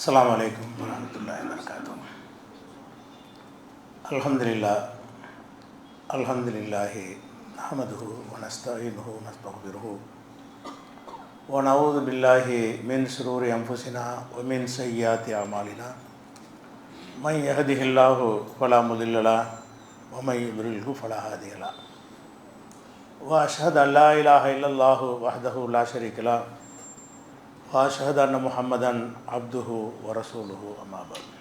அஸ்ஸலாமு அலைக்கும் வரஹ்மத்துல்லாஹி வபரகாத்துஹு. அல்ஹம்துலில்லாஹி நஹ்மதுஹு வ நஸ்தஈனுஹு வ நஸ்தக்ஃபிருஹு வ நஊது பில்லாஹி மின் ஷுரூரி அன்ஃபுஸினா வ மின் ஸய்யிஆத்தி அமாலினா மன் யஹ்திஹில்லாஹு ஃபலா முதில்ல லஹு வ மன் யுத்லில்ஹு ஃபலா ஹாதிய லஹு வ அஷ்ஹது அன் லா இலாஹ இல்லல்லாஹு வஹ்தஹு லா ஷரீக லஹு வாஷஹது அன்ன முஹம்மதன் அப்துஹு வரசூலுஹு அம்மா பஅத்.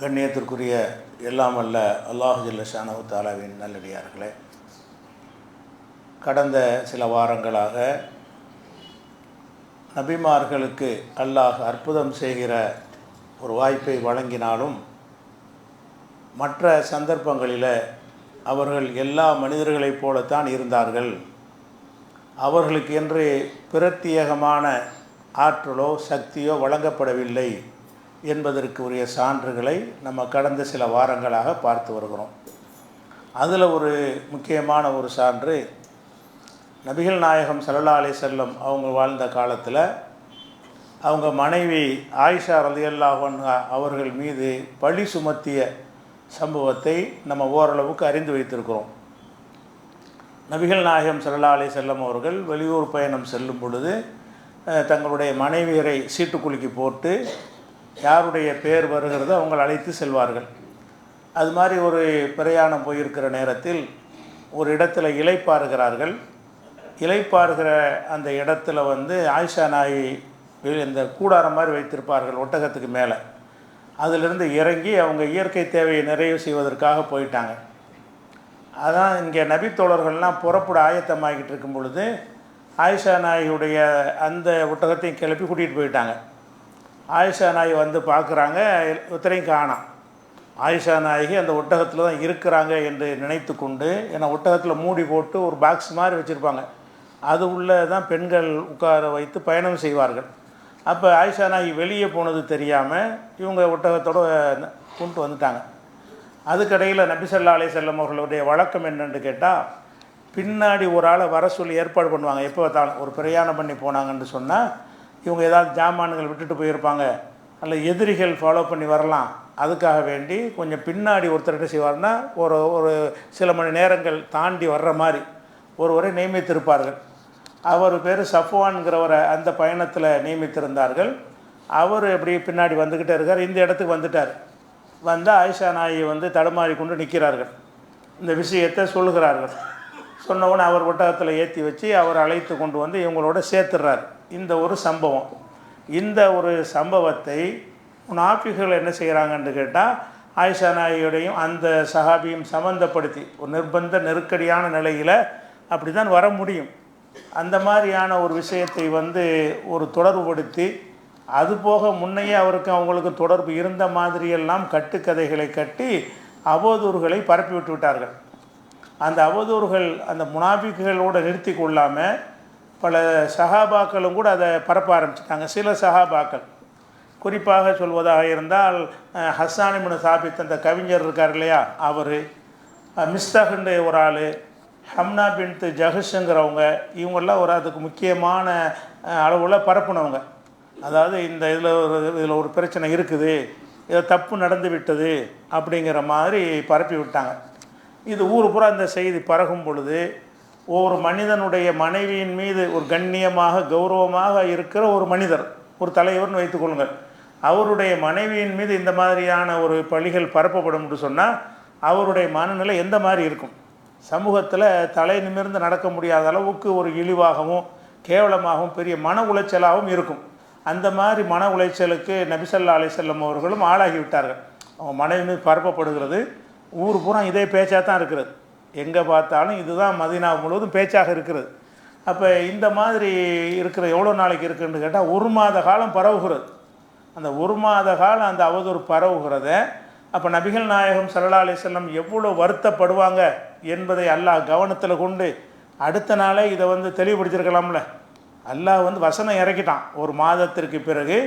கண்ணியத்திற்குரிய எல்லாம் வல்ல அல்லாஹு ஜல்ல ஷானஹு தஆலாவின் நல்லடியார்களே, கடந்த சில வாரங்களாக நபிமார்களுக்கு அல்லாஹ் அற்புதம் செய்கிற ஒரு வாய்ப்பை வழங்கினாலும் மற்ற சந்தர்ப்பங்களில் அவர்கள் எல்லா மனிதர்களைப் போலத்தான் இருந்தார்கள். அவர்களுக்கு என்று பிரத்யேகமான ஆற்றலோ சக்தியோ வழங்கப்படவில்லை என்பதற்கு உரிய சான்றுகளை நம்ம கடந்த சில வாரங்களாக பார்த்து வருகிறோம். அதில் ஒரு முக்கியமான ஒரு சான்று, நபிகள் நாயகம் ஸல்லல்லாஹு அலைஹி வஸல்லம் அவங்க வாழ்ந்த காலத்தில் அவங்க மனைவி ஆயிஷா ரலியல்லாஹு அன்ஹா அவர்கள் மீது பழி சுமத்திய சம்பவத்தை நம்ம ஓரளவுக்கு அறிந்து வைத்திருக்கிறோம். நபிகள் நாயகம் ஸல்லல்லாஹு அலைஹி வஸல்லம் அவர்கள் வெளியூர் பயணம் செல்லும் பொழுது தங்களுடைய மனைவியரை சீட்டுக்குலுக்கி போட்டு யாருடைய பேர் வருகிறதோ அவங்களை அழைத்து செல்வார்கள். அது மாதிரி ஒரு பிரயாணம் போயிருக்கிற நேரத்தில் ஒரு இடத்துல இளைப்பாறுகிறார்கள். இளைப்பாறுகிற அந்த இடத்துல ஆயிஷா நாயி இந்த கூடாரம் மாதிரி வைத்திருப்பார்கள் ஒட்டகத்துக்கு மேலே. அதிலிருந்து இறங்கி அவங்க இயற்கை தேவையை நிறைவு செய்வதற்காக போயிட்டாங்க. அதான் இங்கே நபித்தோழர்கள்லாம் புறப்பட ஆயத்தமாகிட்டு இருக்கும் பொழுது ஆயிஷா நாயுடைய அந்த ஒட்டகத்தையும் கிளப்பி கூட்டிகிட்டு போயிட்டாங்க. ஆயிஷா நாய் பார்க்குறாங்க, ஒருத்தரையும் காணோம். ஆயிஷா நாயகி அந்த ஒட்டகத்தில் தான் இருக்கிறாங்க என்று நினைத்து கொண்டு, ஏன்னா ஒட்டகத்தில் மூடி போட்டு ஒரு பாக்ஸ் மாதிரி வச்சுருப்பாங்க, அது உள்ளே தான் பெண்கள் உட்கார வைத்து பயணம் செய்வார்கள். அப்போ ஆயிஷா நாயகி வெளியே போனது தெரியாமல் இவங்க ஒட்டகத்தோடு கொண்டு வந்துட்டாங்க. அதுக்கடையில் நபி ஸல்லல்லாஹு அலைஹி வஸல்லம் அவர்களுடைய வழக்கம் என்னென்னு கேட்டால், பின்னாடி ஒரு ஆளை வர சொல்லி ஏற்பாடு பண்ணுவாங்க. எப்போ பார்த்தாலும் ஒரு பிரயாணம் பண்ணி போனாங்கன்னு சொன்னால் இவங்க ஏதாவது ஜாமான்கள் விட்டுட்டு போயிருப்பாங்க, அல்ல எதிரிகள் ஃபாலோ பண்ணி வரலாம், அதுக்காக வேண்டி கொஞ்சம் பின்னாடி ஒருத்தர் செய்வார்னா ஒரு சில மணி நேரங்கள் தாண்டி வர்ற மாதிரி ஒருவரை நியமித்திருப்பார்கள். அவர் பேர் சஃப்வான்கிறவரை அந்த பயணத்தில் நியமித்திருந்தார்கள். அவர் எப்படி பின்னாடி வந்துக்கிட்டே இருக்கார். இந்த இடத்துக்கு வந்துட்டார். வந்தால் ஆயிஷா நாயகி தடுமாறி கொண்டு நிற்கிறார்கள். இந்த விஷயத்தை சொல்லுகிறார்கள். சொன்னவுடனே அவர் ஒட்டகத்தில் ஏற்றி வச்சு அவர் அழைத்து கொண்டு இவங்களோட சேர்த்துடுறார். இந்த ஒரு சம்பவம். இந்த ஒரு சம்பவத்தை முனாஃபிக்குகள் என்ன செய்கிறாங்கன்னு கேட்டால், ஆயிஷா நாயகியோடையும் அந்த சஹாபியும் சம்மந்தப்படுத்தி ஒரு நிர்பந்த நெருக்கடியான நிலையில் அப்படி தான் வர முடியும். அந்த மாதிரியான ஒரு விஷயத்தை ஒரு தொடர்புபடுத்தி, அதுபோக முன்னையே அவங்களுக்கு தொடர்பு இருந்த மாதிரியெல்லாம் கட்டுக்கதைகளை கட்டி அவதூறுகளை பரப்பி விட்டு விட்டார்கள். அந்த அவதூறுகள் அந்த முனாஃபிக்குகளோடு நிறுத்தி கொள்ளாமல் பல சஹாபாக்களும் கூட அதை பரப்ப ஆரம்பிச்சிட்டாங்க. சில சஹாபாக்கள், குறிப்பாக சொல்வதாக இருந்தால் ஹஸ்ஸான் இப்னு சாபித் அந்த கவிஞர் இருக்கார் இல்லையா, அவர், மிஸ்தகுண்டு ஒரு ஆள், ஹம்னா பின்த் ஜஹஷுங்கிறவங்க, இவங்கெல்லாம் அதுக்கு முக்கியமான அளவில் பரப்புனவங்க. அதாவது இந்த இதில் ஒரு பிரச்சனை இருக்குது, இதை தப்பு நடந்து விட்டது அப்படிங்கிற மாதிரி பரப்பி விட்டாங்க. இது ஊர் பூரா இந்த செய்தி பரகும் பொழுது ஒரு மனிதனுடைய மனைவியின் மீது ஒரு கண்ணியமாக கௌரவமாக இருக்கிற ஒரு மனிதர், ஒரு தலைவர்னு வைத்துக்கொள்ளுங்கள், அவருடைய மனைவியின் மீது இந்த மாதிரியான ஒரு பழிகள் பரப்பப்படும் என்று சொன்னால் அவருடைய மனநிலை எந்த மாதிரி இருக்கும்? சமூகத்தில் தலை நிமிர்ந்து நடக்க முடியாத அளவுக்கு ஒரு இழிவாகவும் கேவலமாகவும் பெரிய மன உளைச்சலாகவும் இருக்கும். அந்த மாதிரி மன உளைச்சலுக்கு நபி ஸல்லல்லாஹு அலைஹி வஸல்லம் அவர்களும் ஆளாகிவிட்டார்கள். அவங்க மனைவி மீது பரப்பப்படுகிறது. ஊர் பூரா இதே பேச்சாக தான் இருக்கிறது. எங்கே பார்த்தாலும் இதுதான் மதீனா முழுவதும் பேச்சாக இருக்கிறது. அப்போ இந்த மாதிரி இருக்கிற எவ்வளோ நாளைக்கு இருக்குதுன்னு கேட்டால் ஒரு மாத காலம் பரவுகிறது. அந்த ஒரு மாத காலம் அந்த அவதூறு பரவுகிறத அப்போ நபிகள் நாயகம் ஸல்லல்லாஹு அலைஹி வஸல்லம் எவ்வளோ வருத்தப்படுவாங்க என்பதை அல்லாஹ் கவனத்தில் கொண்டு அடுத்த நாளே இதை தெளிவுபடுத்தியிருக்கலாம்ல. அல்லாஹ் வசனம் இறக்கிட்டான். ஒரு மாதத்திற்கு பிறகு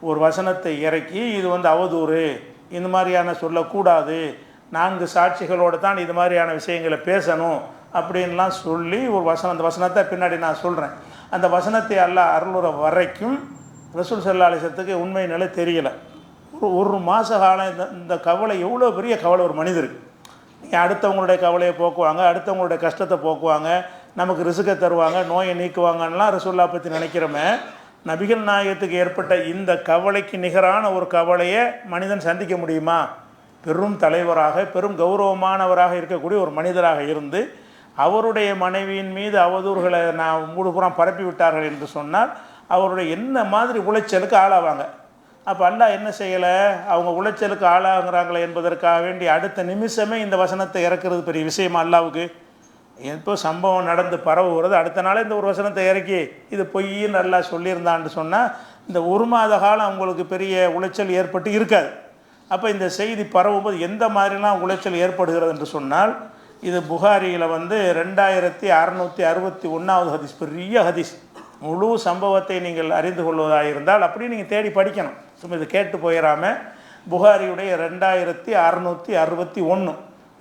ஒரு வசனத்தை இறக்கி இது அவதூறு, இந்த மாதிரியான சொல்லக்கூடாது, 4 சாட்சிகளோடு தான் இது மாதிரியான விஷயங்களை பேசணும் அப்படின்லாம் சொல்லி ஒரு வசனம், அந்த வசனத்தை பின்னாடி நான் சொல்கிறேன். அந்த வசனத்தை அல்லாஹ் அருளுற வரைக்கும் ரசூல் ஸல்லல்லாஹு அலைஹி வஸல்லத்துக்கு உண்மை நிலை தெரியலை. ஒரு மாத காலம் இந்த கவலை எவ்வளோ பெரிய கவலை ஒரு மனிதருக்கு. நீங்கள் அடுத்தவங்களுடைய கவலையை போக்குவாங்க, அடுத்தவங்களுடைய கஷ்டத்தை போக்குவாங்க, நமக்கு ரிசுக்கை தருவாங்க, நோயை நீக்குவாங்கன்னெலாம் ரசூலுல்லாஹ் பற்றி நினைக்கிறோமே. நபிகள் நாயகத்துக்கு ஏற்பட்ட இந்த கவலைக்கு நிகரான ஒரு கவலையை மனிதன் சந்திக்க முடியுமா? பெரும் தலைவராக பெரும் கௌரவமானவராக இருக்கக்கூடிய ஒரு மனிதராக இருந்து அவருடைய மனைவியின் மீது அவதூறுகளை நான் மூடுபுறம் பரப்பி விட்டார்கள் என்று சொன்னால் அவருடைய என்ன மாதிரி உளைச்சலுக்கு ஆளாவாங்க. அப்போ அல்லாஹ் என்ன செய்யலை, அவங்க உளைச்சலுக்கு ஆளாகிறாங்களே என்பதற்காக வேண்டி அடுத்த நிமிஷமே இந்த வசனத்தை இறக்குறது பெரிய விஷயமா அல்லாவுக்கு? எப்போ சம்பவம் நடந்து பரவுகிறது அடுத்த நாளே இந்த ஒரு வசனத்தை இறக்கி இது பொய்ன்னு நல்லா சொல்லியிருந்தான்னு சொன்னால் இந்த ஒரு மாத காலம் அவங்களுக்கு பெரிய உளைச்சல் ஏற்பட்டு இருக்காது. அப்போ இந்த செய்தி பரவும்போது எந்த மாதிரிலாம் உளைச்சல் ஏற்படுகிறது என்று சொன்னால் இது புகாரியில் 2661வது ஹதீஸ், பெரிய ஹதீஸ். முழு சம்பவத்தை நீங்கள் அறிந்து கொள்வதாக இருந்தால் அப்படி நீங்கள் தேடி படிக்கணும், சும்மா இது கேட்டு போயிடாமல் புகாரியுடைய 2661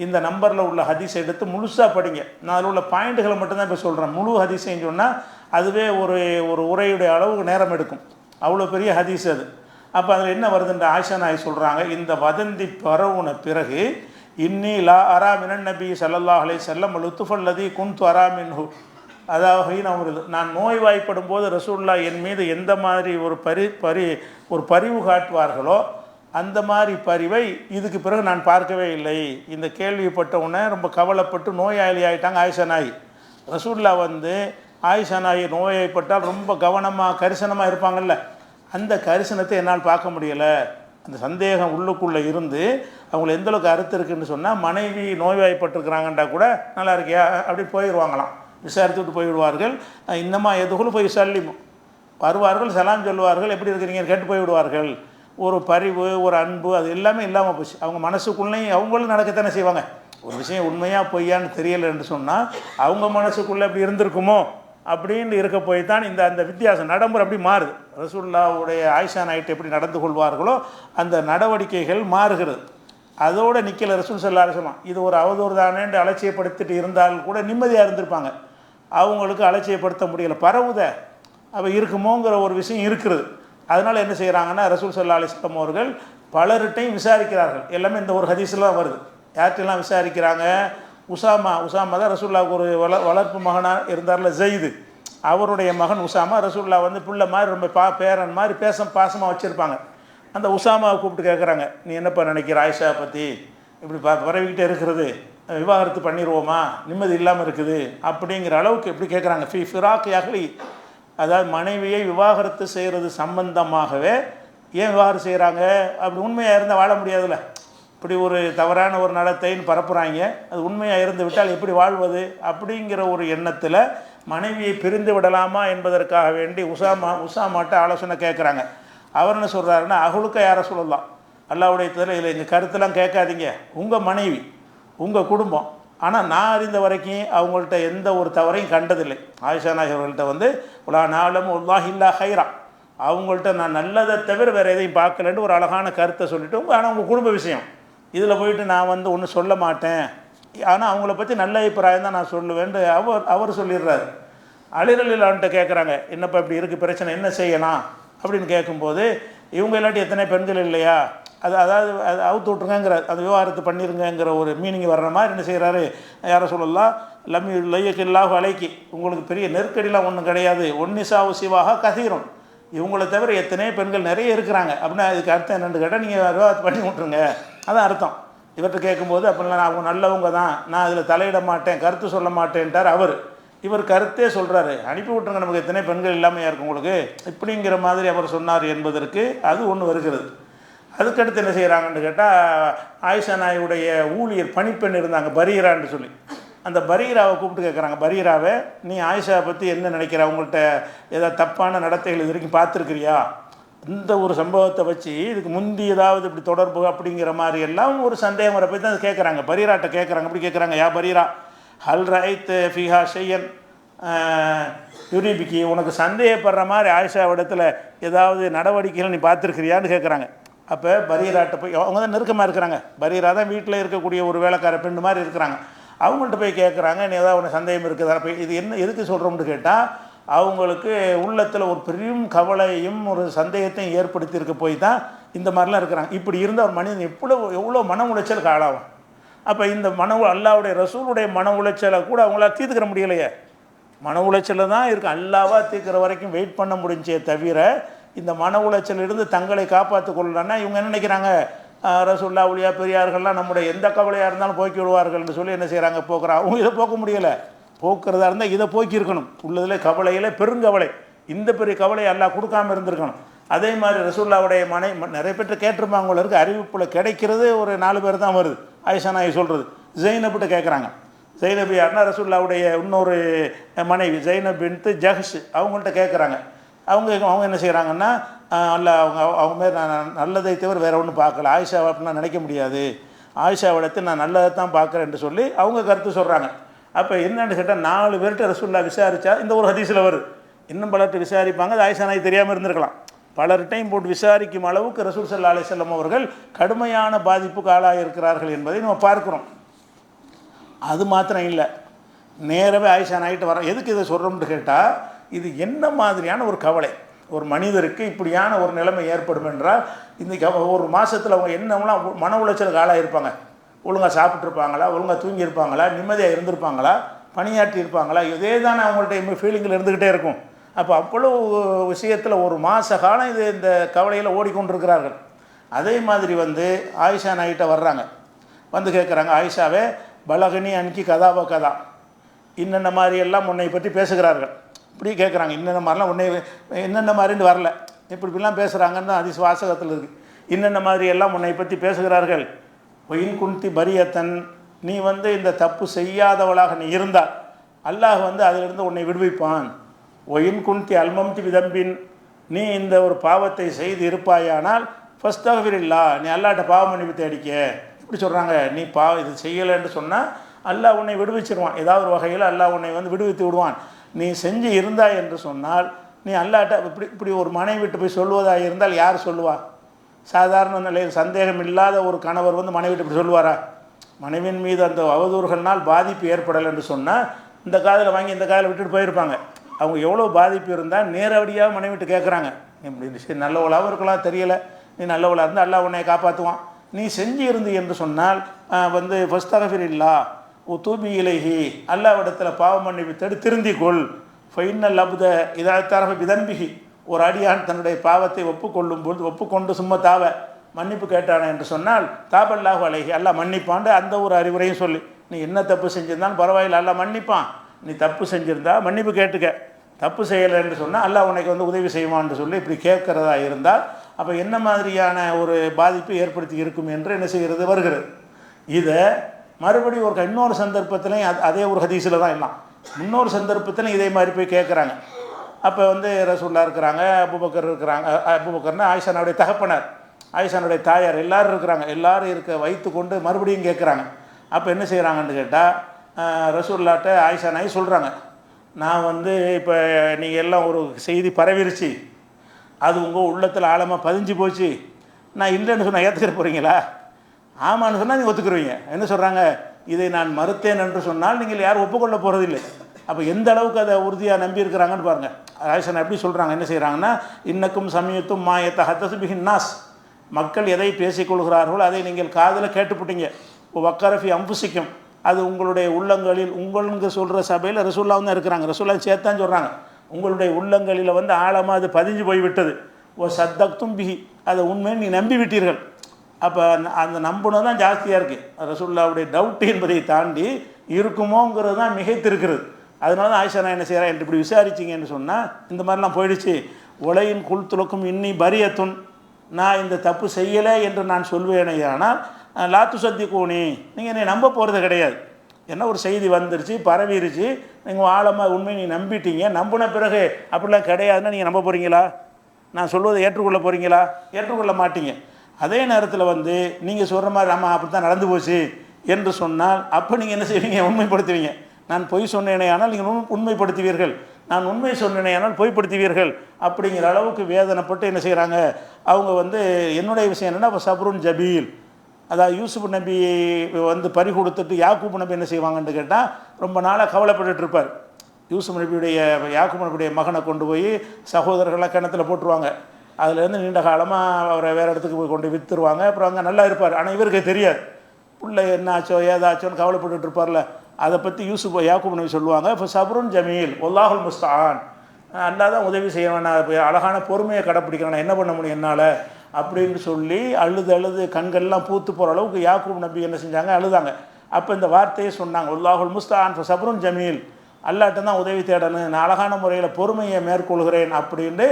இந்த நம்பரில் உள்ள ஹதீஸை எடுத்து முழுசாக படிங்க. நான் அதில் உள்ள பாயிண்ட்டுகளை மட்டும்தான் இப்போ சொல்கிறேன். முழு ஹதீஸைன்னு சொன்னால் அதுவே ஒரு உரையுடைய அளவுக்கு நேரம் எடுக்கும், அவ்வளோ பெரிய ஹதீஸ் அது. அப்போ அதில் என்ன வருதுன்ற ஆயிஷா நாய் சொல்கிறாங்க, இந்த வதந்தி பரவுன பிறகு இன்னி லா அரா மினன் நபி ஸல்லல்லாஹு அலைஹி வஸல்லம் லுத்துஃபல்லதி குன்து அரா மின்ஹு, அதாவது நான் நோய்வாய்ப்படும் போது ரசூலுல்லாஹ் என் மீது எந்த மாதிரி ஒரு பரிவு காட்டுவார்களோ அந்த மாதிரி பரிவை இதுக்கு பிறகு நான் பார்க்கவே இல்லை. இந்த கேள்விப்பட்ட உடனே ரொம்ப கவலைப்பட்டு நோயாளி ஆகிட்டாங்க ஆயிஷா நாய். ரசூலுல்லாஹ் ஆயிஷா நாய் நோய்வாய்ப்பட்டால் ரொம்ப கவனமாக கரிசனமாக இருப்பாங்கல்ல, அந்த கரிசனத்தை என்னால் பார்க்க முடியலை. அந்த சந்தேகம் உள்ளுக்குள்ளே இருந்து அவங்கள எந்தளவுக்கு அறுத்து இருக்குன்னு சொன்னால் மனைவி நோய்வாய்ப்பட்டிருக்கிறாங்கன்றா கூட நல்லா இருக்கியா அப்படி போயிடுவாங்களாம், விசாரித்துவிட்டு போய்விடுவார்கள். இன்னமா எதுக்குள்ள போய் சல்லிமும் வருவார்கள், சலாம் சொல்லுவார்கள், எப்படி இருக்கிறீங்க கேட்டு போய்விடுவார்கள். ஒரு பரிவு ஒரு அன்பு அது எல்லாமே இல்லாமல் போச்சு. அவங்க மனசுக்குள்ளேயும் அவங்களும் நடக்கத்தானே செய்வாங்க. ஒரு விஷயம் உண்மையாக பொய்யான்னு தெரியலை என்று சொன்னால் அவங்க மனசுக்குள்ளே எப்படி இருந்திருக்குமோ அப்படின்னு இருக்க போய் தான் அந்த வித்தியாசம் நடைமுறை அப்படி மாறுது. ரசூலுல்லாஹ்வுடைய ஆயிஷா நாயிட்டு எப்படி நடந்து கொள்வார்களோ அந்த நடவடிக்கைகள் மாறுகிறது. அதோடு நிற்கல ரசூல் ஸல்லல்லாஹு அலைஹி வஸல்லம். இது ஒரு அவதூறு தானேன்னு அலட்சியப்படுத்திட்டு இருந்தால் கூட நிம்மதியாக இருந்திருப்பாங்க. அவங்களுக்கு அலட்சியப்படுத்த முடியலை, பரவுத அப்போ இருக்குமோங்கிற ஒரு விஷயம் இருக்கிறது. அதனால் என்ன செய்கிறாங்கன்னா ரசூல் ஸல்லல்லாஹு அலைஹி வஸல்லம் அவர்கள் பலர்கிட்டையும் விசாரிக்கிறார்கள். எல்லாமே இந்த ஒரு ஹதீஸில் தான் வருது. யார்கிட்டையெல்லாம் விசாரிக்கிறாங்க? உசாமா தான் ரசூலுல்லாஹ்வுக்கு ஒரு வளர்ப்பு மகனாக இருந்தார்ல ஜெயிது, அவருடைய மகன் உசாமா. ரசூலுல்லாஹ் பிள்ளை மாதிரி ரொம்ப பேரன் மாதிரி பாசமாக வச்சுருப்பாங்க. அந்த உசாமாவை கூப்பிட்டு கேட்குறாங்க, நீ என்னப்பா நினைக்கிற ஆயிஷா பற்றி, இப்படி பரவிக்கிட்டே இருக்கிறது, விவாகரத்து பண்ணிடுவோமா, நிம்மதி இல்லாமல் இருக்குது அப்படிங்கிற அளவுக்கு எப்படி கேட்குறாங்க. ஃபிராக் யஹ்லி, அதாவது மனைவியை விவாகரத்து செய்கிறது சம்பந்தமாகவே ஏன் விவாகரத்து செய்கிறாங்க? அப்படி உண்மையாக இருந்தால் வாழ முடியாதுல்ல. இப்படி ஒரு தவறான ஒரு நடத்தைன்னு பரப்புகிறாங்க, அது உண்மையாக இருந்து விட்டால் எப்படி வாழ்வது அப்படிங்கிற ஒரு எண்ணத்தில் மனைவியை பிரிந்து விடலாமா என்பதற்காக வேண்டி உசாமாட்ட ஆலோசனை கேட்குறாங்க. அவர் என்ன சொல்கிறாருன்னா, அகுலுக்க யார சொல்லலாம், அல்லாஹ்வுடைய இதில் எங்கள் கருத்தெல்லாம் கேட்காதீங்க, உங்கள் மனைவி உங்கள் குடும்பம். ஆனால் நான் அறிந்த வரைக்கும் அவங்கள்ட்ட எந்த ஒரு தவறையும் கண்டதில்லை. ஆயிஷா நாயகி அவர்கள்ட்ட உலா நாளும் உல்லாஹ் இல்லா ஹைரா, அவங்கள்ட்ட நான் நல்லதை தவிர வேறு எதையும் பார்க்கலன்ட்டு ஒரு அழகான கருத்தை சொல்லிவிட்டு, ஆனால் உங்கள் குடும்ப விஷயம் இதில் போயிட்டு நான் ஒன்றும் சொல்ல மாட்டேன், ஆனால் அவங்கள பற்றி நல்ல அபிப்பிராயம் தான் நான் சொல்லுவேன்ட்டு அவர் சொல்லிடுறாரு. அலி ரலியல்லாஹு அன்ஹு கேட்குறாங்க, என்னப்பா இப்படி இருக்குது பிரச்சனை, என்ன செய்யலாம் அப்படின்னு கேட்கும்போது, இவங்க இல்லாட்டி எத்தனை பெண்கள் இல்லையா, அதாவது அவுத்து விட்ருங்கிற அது விவாகரத்து பண்ணிருங்கிற ஒரு மீனிங் வர்ற மாதிரி என்ன செய்கிறாரு, யாரை சொல்லலாம், லையக்கில்லாஹு அலைக்கி, உங்களுக்கு பெரிய நெருக்கடிலாம் ஒன்றும் கிடையாது, ஒன்னிசாவு சிவாக கதீரும், இவங்களை தவிர எத்தனை பெண்கள் நிறைய இருக்கிறாங்க அப்படின்னா அதுக்கு அர்த்தம் என்னென்னு கேட்டால் நீங்கள் விவாகரத்து பண்ணி விட்ருங்க, அதான் அர்த்தம். இவர்கிட்ட கேட்கும்போது அப்படிலாம் அவங்க நல்லவங்க தான், நான் அதில் தலையிட மாட்டேன், கருத்து சொல்ல மாட்டேன்ட்டார் அவர். இவர் கருத்தே சொல்கிறாரு, அனுப்பி விட்ருங்க, நமக்கு எத்தனை பெண்கள் இல்லாமையாக இருக்கும் உங்களுக்கு இப்படிங்கிற மாதிரி அவர் சொன்னார் என்பதற்கு அது ஒன்று வருகிறது. அதுக்கடுத்து என்ன செய்கிறாங்கன்னு கேட்டால், ஆயிஷா நாயுடைய ஊழியர் பணிப்பெண் இருந்தாங்க பரீரான்னு சொல்லி, அந்த பரீராவை கூப்பிட்டு கேட்குறாங்க, பரீராவை நீ ஆயிஷா பற்றி என்ன நினைக்கிற, அவங்கள்ட்ட ஏதாவது தப்பான நடத்தைகள் இது வரைக்கும் பார்த்துருக்குறியா, இந்த ஒரு சம்பவத்தை வச்சு இதுக்கு முந்தி ஏதாவது இப்படி தொடர்பு அப்படிங்கிற மாதிரி எல்லாம் ஒரு சந்தேகம் வர போய் தான் கேட்குறாங்க, பரீராட்ட கேட்குறாங்க. அப்படி கேட்குறாங்க, யா பரீரா ஹல் ரைத் ஃபிஹா ஷையன் யுரிபிக்கி, உனக்கு சந்தேகப்படுற மாதிரி ஆயிஷாவிடத்தில் ஏதாவது நடவடிக்கைகள் நீ பார்த்துருக்கிறியான்னு கேட்குறாங்க. அப்போ பரீராட்ட போய், அவங்க தான் நெருக்கமாக இருக்கிறாங்க, பரீரா தான் வீட்டில் இருக்கக்கூடிய ஒரு வேலைக்கார பெண்ணு மாதிரி இருக்கிறாங்க, அவங்கள்ட்ட போய் கேட்குறாங்க, நீ ஏதாவது உனக்கு சந்தேகம் இருக்குதா, போய் இது என்ன எதுக்கு சொல்கிறோம்னு கேட்டால், அவங்களுக்கு உள்ளத்தில் ஒரு பெரும் கவலையும் ஒரு சந்தேகத்தையும் ஏற்படுத்தியிருக்க போய் தான் இந்த மாதிரிலாம் இருக்கிறாங்க. இப்படி இருந்த ஒரு மனிதன் எவ்வளோ மன உளைச்சலுக்கு ஆளாகும். அப்போ இந்த அல்லாவுடைய ரசூலுடைய மன உளைச்சலை கூட அவங்களால தீர்த்துக்கிற முடியலையே. மன உளைச்சலில் தான் இருக்குது. அல்லாவா தீர்க்கிற வரைக்கும் வெயிட் பண்ண முடிஞ்சே தவிர இந்த மன உளைச்சலிருந்து தங்களை காப்பாற்றி கொள்ளலான்னா இவங்க என்ன நினைக்கிறாங்க, ரசூல்லா உலியா பெரியார்கள்லாம் நம்முடைய எந்த கவலையாக இருந்தாலும் போக்கி விடுவார்கள்னு சொல்லி என்ன செய்கிறாங்க, போக்குறாங்க. அவங்க இதை போக்க முடியலை. போக்குறதா இருந்தால் இதை போக்கியிருக்கணும். உள்ளதில் கவலையில் பெருங்கவலை, இந்த பெரிய கவலையை அல்லாஹ் கொடுக்காமல் இருந்திருக்கணும். அதே மாதிரி ரசூல்லாவுடைய நிறைய பேர் கேட்டிருப்பாங்க இருக்குது. அறிவிப்பில் கிடைக்கிறது ஒரு 4 பேர் தான் வருது. ஆயிஷா நாயகி சொல்கிறது. ஜெய்னப்கிட்ட கேட்குறாங்க. ஜெய்னப் யாருன்னா ரசூல்லாவுடைய இன்னொரு மனைவி ஜெய்னப் பின்த் ஜஹஷ். அவங்கள்ட்ட கேட்குறாங்க. அவங்க என்ன செய்கிறாங்கன்னா, அல்ல அவங்க மேலே நான் நல்லதை தவிர வேறு ஒன்றும் பார்க்கல, ஆயிஷாவை அப்படின்னா நினைக்க முடியாது, ஆயிஷாவிடத்தை நான் நல்லதை தான் பார்க்குறேன்னு சொல்லி அவங்க கருத்து சொல்கிறாங்க. அப்போ என்னென்னு கேட்டால் 4 பேர்கிட்ட ரசூல்லா விசாரித்தா இந்த ஒரு ஹதீஸில் வருது. இன்னும் பலர்கிட்ட விசாரிப்பாங்க, அது ஆயிஷா நாயகி தெரியாமல் இருந்திருக்கலாம். பலர்கிட்டையும் போட்டு விசாரிக்கும் அளவுக்கு ரசூல் ஸல்லல்லாஹு அலைஹி வஸல்லம் அவர்கள் கடுமையான பாதிப்புக்கு ஆளாக இருக்கிறார்கள் என்பதை நம்ம பார்க்குறோம். அது மாத்திரம் இல்லை, நேரவே ஆயிஷா நாயிட்டு வரோம். எதுக்கு இதை சொல்கிறோம்னு கேட்டால், இது என்ன மாதிரியான ஒரு கவலை ஒரு மனிதருக்கு இப்படியான ஒரு நிலைமை ஏற்படும் என்றால், இன்றைக்கி ஒரு மாதத்தில் அவங்க என்னவெல்லாம் மன உளைச்சலுக்கு ஆளாக இருப்பாங்க. ஒழுங்காக சாப்பிட்ருப்பாங்களா, ஒழுங்காக தூங்கியிருப்பாங்களா, நிம்மதியாக இருந்திருப்பாங்களா, பணியாற்றி இருப்பாங்களா, இதே தானே அவங்கள்ட்ட ஃபீலிங்கில் இருந்துக்கிட்டே இருக்கும். அப்போ அவ்வளவு விஷயத்தில் ஒரு மாத காலம் இந்த கவலையில் ஓடிக்கொண்டிருக்கிறார்கள். அதே மாதிரி ஆயிஷா நாயிட்ட வர்றாங்க. கேட்குறாங்க, ஆயிஷாவே பலகனி அன்கி கதாவா கதா, இன்னென்ன மாதிரியெல்லாம் உன்னை பற்றி பேசுகிறார்கள். இப்படி கேட்குறாங்க. இன்னென்ன மாதிரிலாம் உன்னை என்னென்ன மாதிரின்னு வரல, இப்படிலாம் பேசுகிறாங்கன்னு தான் அதிஸ் வாசகத்தில் இருக்குது. இன்னென்ன மாதிரியெல்லாம் உன்னை பற்றி பேசுகிறார்கள். ஒயின் குந்தி பரியத்தன், நீ இந்த தப்பு செய்யாதவளாக நீ இருந்தால் அல்லாஹ் அதிலிருந்து உன்னை விடுவிப்பான். ஒயின் குந்தி அல்மம்தி விதம்பின், நீ இந்த ஒரு பாவத்தை செய்து இருப்பாயானால் ஃபஸ்தக்ஃபிரில்லா, நீ அல்லாஹ்ட்ட பாவ மன்னிப்பு தேடிக்க. இப்படி சொல்கிறாங்க. நீ இது செய்யலைன்னு சொன்னால் அல்லாஹ் உன்னை விடுவிச்சிருவான். ஏதாவது ஒரு வகையில் அல்லாஹ் உன்னை விடுவித்து விடுவான். நீ செஞ்சு இருந்தாய் என்று சொன்னால் நீ அல்லாஹ்ட்ட இப்படி ஒரு மனைவி விட்டு போய் சொல்வதாக இருந்தால் யார் சொல்லுவா? சாதாரண நிலையில் சந்தேகம் இல்லாத ஒரு கணவர் மனைவி விட்டு இப்படி சொல்லுவாரா? மனைவியின் மீது அந்த அவதூறுகள்னால் பாதிப்பு ஏற்படலை என்று சொன்னால் இந்த காதில் வாங்கி இந்த காதில் விட்டுட்டு போயிருப்பாங்க. அவங்க எவ்வளோ பாதிப்பு இருந்தால் நேரடியாக மனைவி விட்டு கேட்குறாங்க, இப்படி சரி நல்லவளாகவும் இருக்கலாம், தெரியலை, நீ நல்லவளாக இருந்தால் அல்லாஹ் உன்னை காப்பாற்றுவான். நீ செஞ்சு இருந்து என்று சொன்னால் ஃபஸ்தக்ஃபிரில்லா தூபி இலைஹி, அல்லாஹ்விடத்தில் பாவ மன்னிப்பு தேடி திருந்திக்கொள். ஃபைனல் அப்த இதா தரஃப பிதம்பிஹி, ஒரு அடியான் தன்னுடைய பாவத்தை ஒப்புக்கொண்டு சும்மா மன்னிப்பு கேட்டானே என்று சொன்னால் தாபல்லாஹு அலைஹி, அல்லாஹ் மன்னிப்பான். அந்த ஒரு அறிவுரையும் சொல்லி, நீ என்ன தப்பு செஞ்சிருந்தாலும் பரவாயில்லை, அல்லாஹ் மன்னிப்பான். நீ தப்பு செஞ்சுருந்தா மன்னிப்பு கேட்டுக்க, தப்பு செய்யலை என்று சொன்னால் அல்லாஹ் உனக்கு உதவி செய்வான்னு சொல்லி இப்படி கேட்குறதா இருந்தால் அப்போ என்ன மாதிரியான ஒரு பாதிப்பு ஏற்படுத்தி இருக்கும் என்று என்ன செய்கிறது வருகிறது. இதை மறுபடியும் இன்னொரு சந்தர்ப்பத்திலையும் அதே ஒரு ஹதீஸில் தான் எல்லாம் இன்னொரு சந்தர்ப்பத்திலையும் இதே மாதிரி போய் கேட்குறாங்க. அப்போ ரசூல்லா இருக்கிறாங்க, அபூபக்கர் இருக்கிறாங்க. அபூபக்கர்னா ஆயிஷானுடைய தகப்பனார், ஆயிஷானுடைய தாயார், எல்லோரும் இருக்கிறாங்க. எல்லோரும் வைத்து கொண்டு மறுபடியும் கேட்குறாங்க. அப்போ என்ன செய்கிறாங்கன்னு கேட்டால், ரசூல்லாட்ட ஆயிஷா நாயகி சொல்கிறாங்க, நான் இப்போ நீங்கள் எல்லாம் ஒரு செய்தி பரவிருச்சு, அது உங்கள் உள்ளத்தில் ஆழமாக பதிஞ்சு போச்சு, நான் இல்லைன்னு சொன்னால் ஏற்றுக்கிற போகிறீங்களா? ஆமான்னு சொன்னால் நீங்கள் ஒத்துக்குருவீங்க. என்ன சொல்கிறாங்க, இதை நான் மறுத்தேன் என்று சொன்னால் நீங்கள் யாரும் ஒப்புக்கொள்ள போகிறதில்லை. அப்போ எந்த அளவுக்கு அதை உறுதியாக நம்பியிருக்கிறாங்கன்னு பாருங்கள். ஆயிஷா எப்படி சொல்கிறாங்க, என்ன செய்கிறாங்கன்னா, இன்னக்கும் சமயத்தும் மாயத்தை ஹத்தசு பிகின் நாஸ், மக்கள் எதை பேசிக்கொள்கிறார்களோ அதை நீங்கள் காதில் கேட்டுப்பிட்டீங்க. வக்கரஃபி அம்புசிக்கும், அது உங்களுடைய உள்ளங்களில், உங்களுக்கு சொல்கிற சபையில் ரசூல்லா தான் இருக்கிறாங்க, ரசூல்லா சேர்த்தான் சொல்கிறாங்க, உங்களுடைய உள்ளங்களில் ஆழமாக அது பதிஞ்சு போய்விட்டது. ஓ சத்தக்தும் பிஹி, அதை உண்மையை நீ நம்பி விட்டீர்கள். அப்போ அந்த நம்புனது தான் ஜாஸ்தியாக இருக்குது. ரசூல்லாவுடைய டவுட்டு என்பதை தாண்டி இருக்குமோங்கிறது தான் மிகைத்திருக்கிறது. அதனால தான் ஆயிஷா என்ன செய்கிறா என்று இப்படி விசாரிச்சிங்கன்னு சொன்னால் இந்த மாதிரிலாம் போயிடுச்சு. உலையின் குல்துலக்கும் இன்னி பரியத்துன், நான் இந்த தப்பு செய்யலை என்று நான் சொல்வேனே, ஆனால் லாத்து சத்தி கூனி, நீங்கள் என்னை நம்ப போகிறது கிடையாது. என்ன ஒரு செய்தி வந்துருச்சு, பரவிருச்சு, நீங்கள் ஆழமாக உண்மை நீ நம்பிட்டீங்க, நம்பின பிறகு அப்படிலாம் கிடையாதுன்னா நீங்கள் நம்ப போகிறீங்களா? நான் சொல்வதை ஏற்றுக்கொள்ள போகிறீங்களா? ஏற்றுக்கொள்ள மாட்டீங்க. அதே நேரத்தில் நீங்கள் சொல்கிற மாதிரி நம்ம அப்படி தான் நடந்து போச்சு என்று சொன்னால் அப்போ நீங்கள் என்ன செய்வீங்க, உண்மைப்படுத்துவீங்க. நான் பொய் சொன்னேனே ஆனால் நீங்கள் உண்மைப்படுத்துவீர்கள், நான் உண்மை சொன்னேனே ஆனால் பொய்ப்படுத்துவீர்கள். அப்படிங்கிற அளவுக்கு வேதனைப்பட்டு என்ன செய்கிறாங்க அவங்க. என்னுடைய விஷயம் என்னென்னா, இப்போ சப்ருன் ஜபீல், அதாவது யூசுப் நபி பறி கொடுத்துட்டு யாக்கூப் நபி என்ன செய்வாங்கன்னு கேட்டால் ரொம்ப நாளாக கவலைப்பட்டுட்டு இருப்பார். யூசுப் நபியுடைய யாக்கூப் நபியுடைய மகனை கொண்டு போய் சகோதரர்களை கிணத்துல போட்டுருவாங்க. அதுலேருந்து நீண்ட காலமாக அவரை வேறு இடத்துக்கு போய் கொண்டு விற்றுருவாங்க. அப்புறம் அங்கே நல்லா இருப்பார். ஆனால் இவருக்கு தெரியாது பிள்ளை என்ன ஆச்சோ ஏதாச்சோன்னு கவலைப்பட்டுட்டு இருப்பார்ல. அதை பற்றி யூசுப் யாக்கூப் நபி சொல்லுவாங்க, இப்போ சப்ருன் ஜமீல் வல்லாஹுல் முஸ்தஆன், அல்லா தான் உதவி செய்யணும், நான் அழகான பொறுமையை கடைப்பிடிக்கிறேன், நான் என்ன பண்ண முடியும் என்னால் அப்படின்னு சொல்லி அழுது அழுது கண்கள்லாம் பூத்து போகிற அளவுக்கு யாக்கூப் நபி என்ன செஞ்சாங்க, அழுதாங்க. அப்போ இந்த வார்த்தையை சொன்னாங்க, வல்லாஹுல் முஸ்தஆன் சப்ருன் ஜமீல், அல்லாட்ட தான் உதவி தேடணும், நான் அழகான முறையில் பொறுமையை மேற்கொள்கிறேன் அப்படின்னு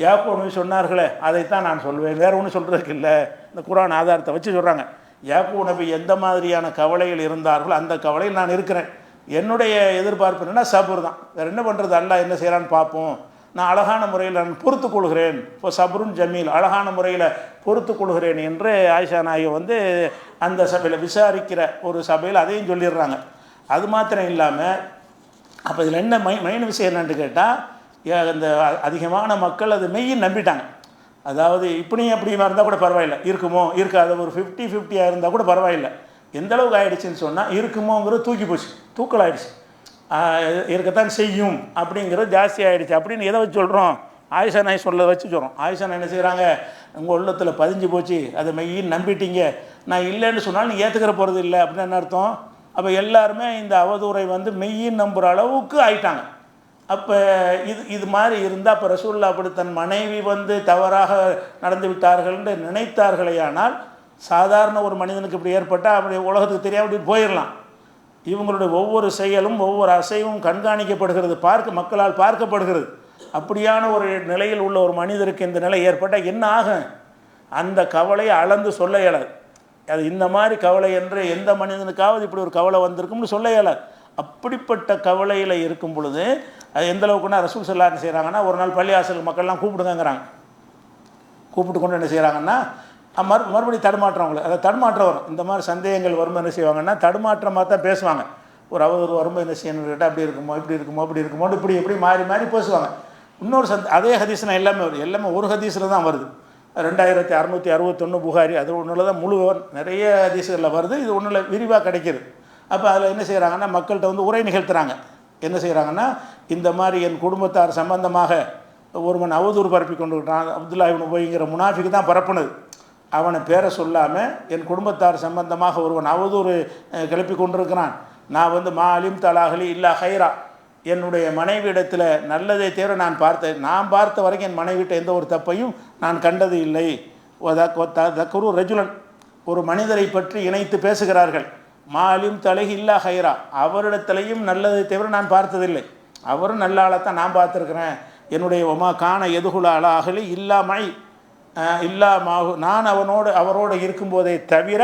யாக்கூப் நபி சொன்னார்களே, அதைத்தான் நான் சொல்வேன், வேறு ஒன்றும் சொல்கிறதுக்கு இல்லை. இந்த குர்ஆன் ஆதாரத்தை வச்சு சொல்கிறாங்க. யாக்கூப் நபி எந்த மாதிரியான கவலையில் இருந்தார்களோ அந்த கவலையில் நான் இருக்கிறேன். என்னுடைய எதிர்பார்ப்பு என்னென்னா சபுர் தான். வேறு என்ன பண்ணுறது, அல்லாஹ் என்ன செய்கிறான்னு பார்ப்போம், நான் அழகான முறையில் நான் பொறுத்து கொள்கிறேன், இப்போ சபுருன் ஜமீல், அழகான முறையில் பொறுத்து கொள்கிறேன் என்று ஆயிஷா நாயகி அந்த சபையில் விசாரிக்கிற ஒரு சபையில் அதையும் சொல்லிடுறாங்க. அது மாத்திரம் இல்லாமல் அப்போ இதில் என்ன மெயின் விஷயம் என்னன்னு கேட்டால், இந்த அதிகமான மக்கள் அது மெய்யின் நம்பிட்டாங்க. அதாவது இப்படியும் எப்படியுமா இருந்தால் கூட பரவாயில்லை, இருக்குமோ இருக்காது, ஒரு 50-50 இருந்தால் கூட பரவாயில்லை. எந்த அளவுக்கு ஆகிடுச்சின்னு சொன்னால் இருக்குமோங்கிறது தூக்கி போச்சு, தூக்கல் ஆகிடுச்சு, இருக்கத்தான் செய்யும் அப்படிங்கிறது ஜாஸ்தி ஆகிடுச்சு. அப்படின்னு எதை வச்சு சொல்கிறோம், ஆயிஷா நாய் சொல்ல வச்சு சொல்கிறோம். ஆயிஷா நாய் என்ன செய்கிறாங்க, உங்கள் உள்ளத்தில் பதிஞ்சு போச்சு, அதை மெய்யின்னு நம்பிட்டீங்க, நான் இல்லைன்னு சொன்னாலும் நீ ஏற்றுக்கிற போகிறது இல்லை அப்படின்னு என்ன அர்த்தம். அப்போ எல்லாருமே இந்த அவதூறை மெய்யின்னு நம்புகிற அளவுக்கு ஆயிட்டாங்க. அப்போ இது மாதிரி இருந்தால் அப்போ ரசூலுல்லாஹ் அப்படி தன் மனைவி தவறாக நடந்து விட்டார்கள்னு நினைத்தார்களேயானால், சாதாரண ஒரு மனிதனுக்கு இப்படி ஏற்பட்டால் அப்படி உலகத்துக்கு தெரியாமல் இப்படி போயிடலாம். இவங்களுடைய ஒவ்வொரு செயலும் ஒவ்வொரு அசைவும் கண்காணிக்கப்படுகிறது, மக்களால் பார்க்கப்படுகிறது. அப்படியான ஒரு நிலையில் உள்ள ஒரு மனிதருக்கு இந்த நிலை ஏற்பட்டால் என்ன ஆகும், அந்த கவலையை அளந்து சொல்ல இயலாது. அது இந்த மாதிரி கவலை என்று எந்த மனிதனுக்காவது இப்படி ஒரு கவலை வந்திருக்கும்னு சொல்ல இயலாது. அப்படிப்பட்ட கவலையில் இருக்கும் பொழுது அது எந்த அளவுக்குன்னா ரசூல் ஸல்லல்லாஹு அலைஹி வஸல்லம் என்ன செய்கிறாங்கன்னா, ஒரு நாள் பள்ளிவாசல் மக்கள்லாம் கூப்பிடுங்கிறாங்க. கூப்பிட்டு கொண்டு என்ன செய்கிறாங்கன்னா, மறுபடியும் தடுமாற்றவங்களை, அதை தடுமாற்றம் வரும். இந்த மாதிரி சந்தேகங்கள் வரும்போது என்ன செய்வாங்கன்னா, தடுமாற்றமாக தான் பேசுவாங்க. ஒரு அவதூறு வரும்போது என்ன செய்யணும்னு கேட்டால், அப்படி இருக்குமோ இப்படி இருக்குமோ அப்படி இருக்குமோ இப்படி மாறி மாறி பேசுவாங்க. இன்னொரு அதே ஹதீஸ்னா எல்லாமே ஒரு ஹதீஸில் தான் வருது. 2661 புகாரி, அது ஒன்றில் தான் முழு நிறைய ஹதீஸ்களில் வருது, இது ஒன்றில் விரிவாக கிடைக்கிது. அப்போ அதில் என்ன செய்கிறாங்கன்னா, மக்கள்கிட்ட உரை நிகழ்த்துறாங்க. என்ன செய்கிறாங்கன்னா, இந்த மாதிரி என் குடும்பத்தார் சம்பந்தமாக ஒருவன் அவதூறு பரப்பி கொண்டு விட்டான், அப்துல்லா இப்னு உபைங்கிற முனாஃபிக்கு தான் பரப்புனது, அவனை பேரை சொல்லாமல் என் குடும்பத்தார் சம்பந்தமாக ஒருவன் அவதூறு கிளப்பி கொண்டிருக்கிறான், நான் மாலிம் தலாகலி இல்லா ஹைரா, என்னுடைய மனைவியிடத்தில் நல்லதை தேவை நான் பார்த்த வரைக்கும் என் மனைவிட்ட எந்த ஒரு தப்பையும் நான் கண்டது இல்லை. தக்குரு ரஜுலன், ஒரு மனிதரை பற்றி இணைத்து பேசுகிறார்கள், மாலிம் தலகி இல்லா ஹைரா, அவரிடத்திலையும் நல்லதை தவிர நான் பார்த்ததில்லை, அவரும் நல்ல ஆளைத்தான் நான் பார்த்துருக்குறேன். என்னுடைய ஒமா காண எதுகுல அலா அகலி இல்லா மை இல்லா மாகு, நான் அவரோடு இருக்கும்போதே தவிர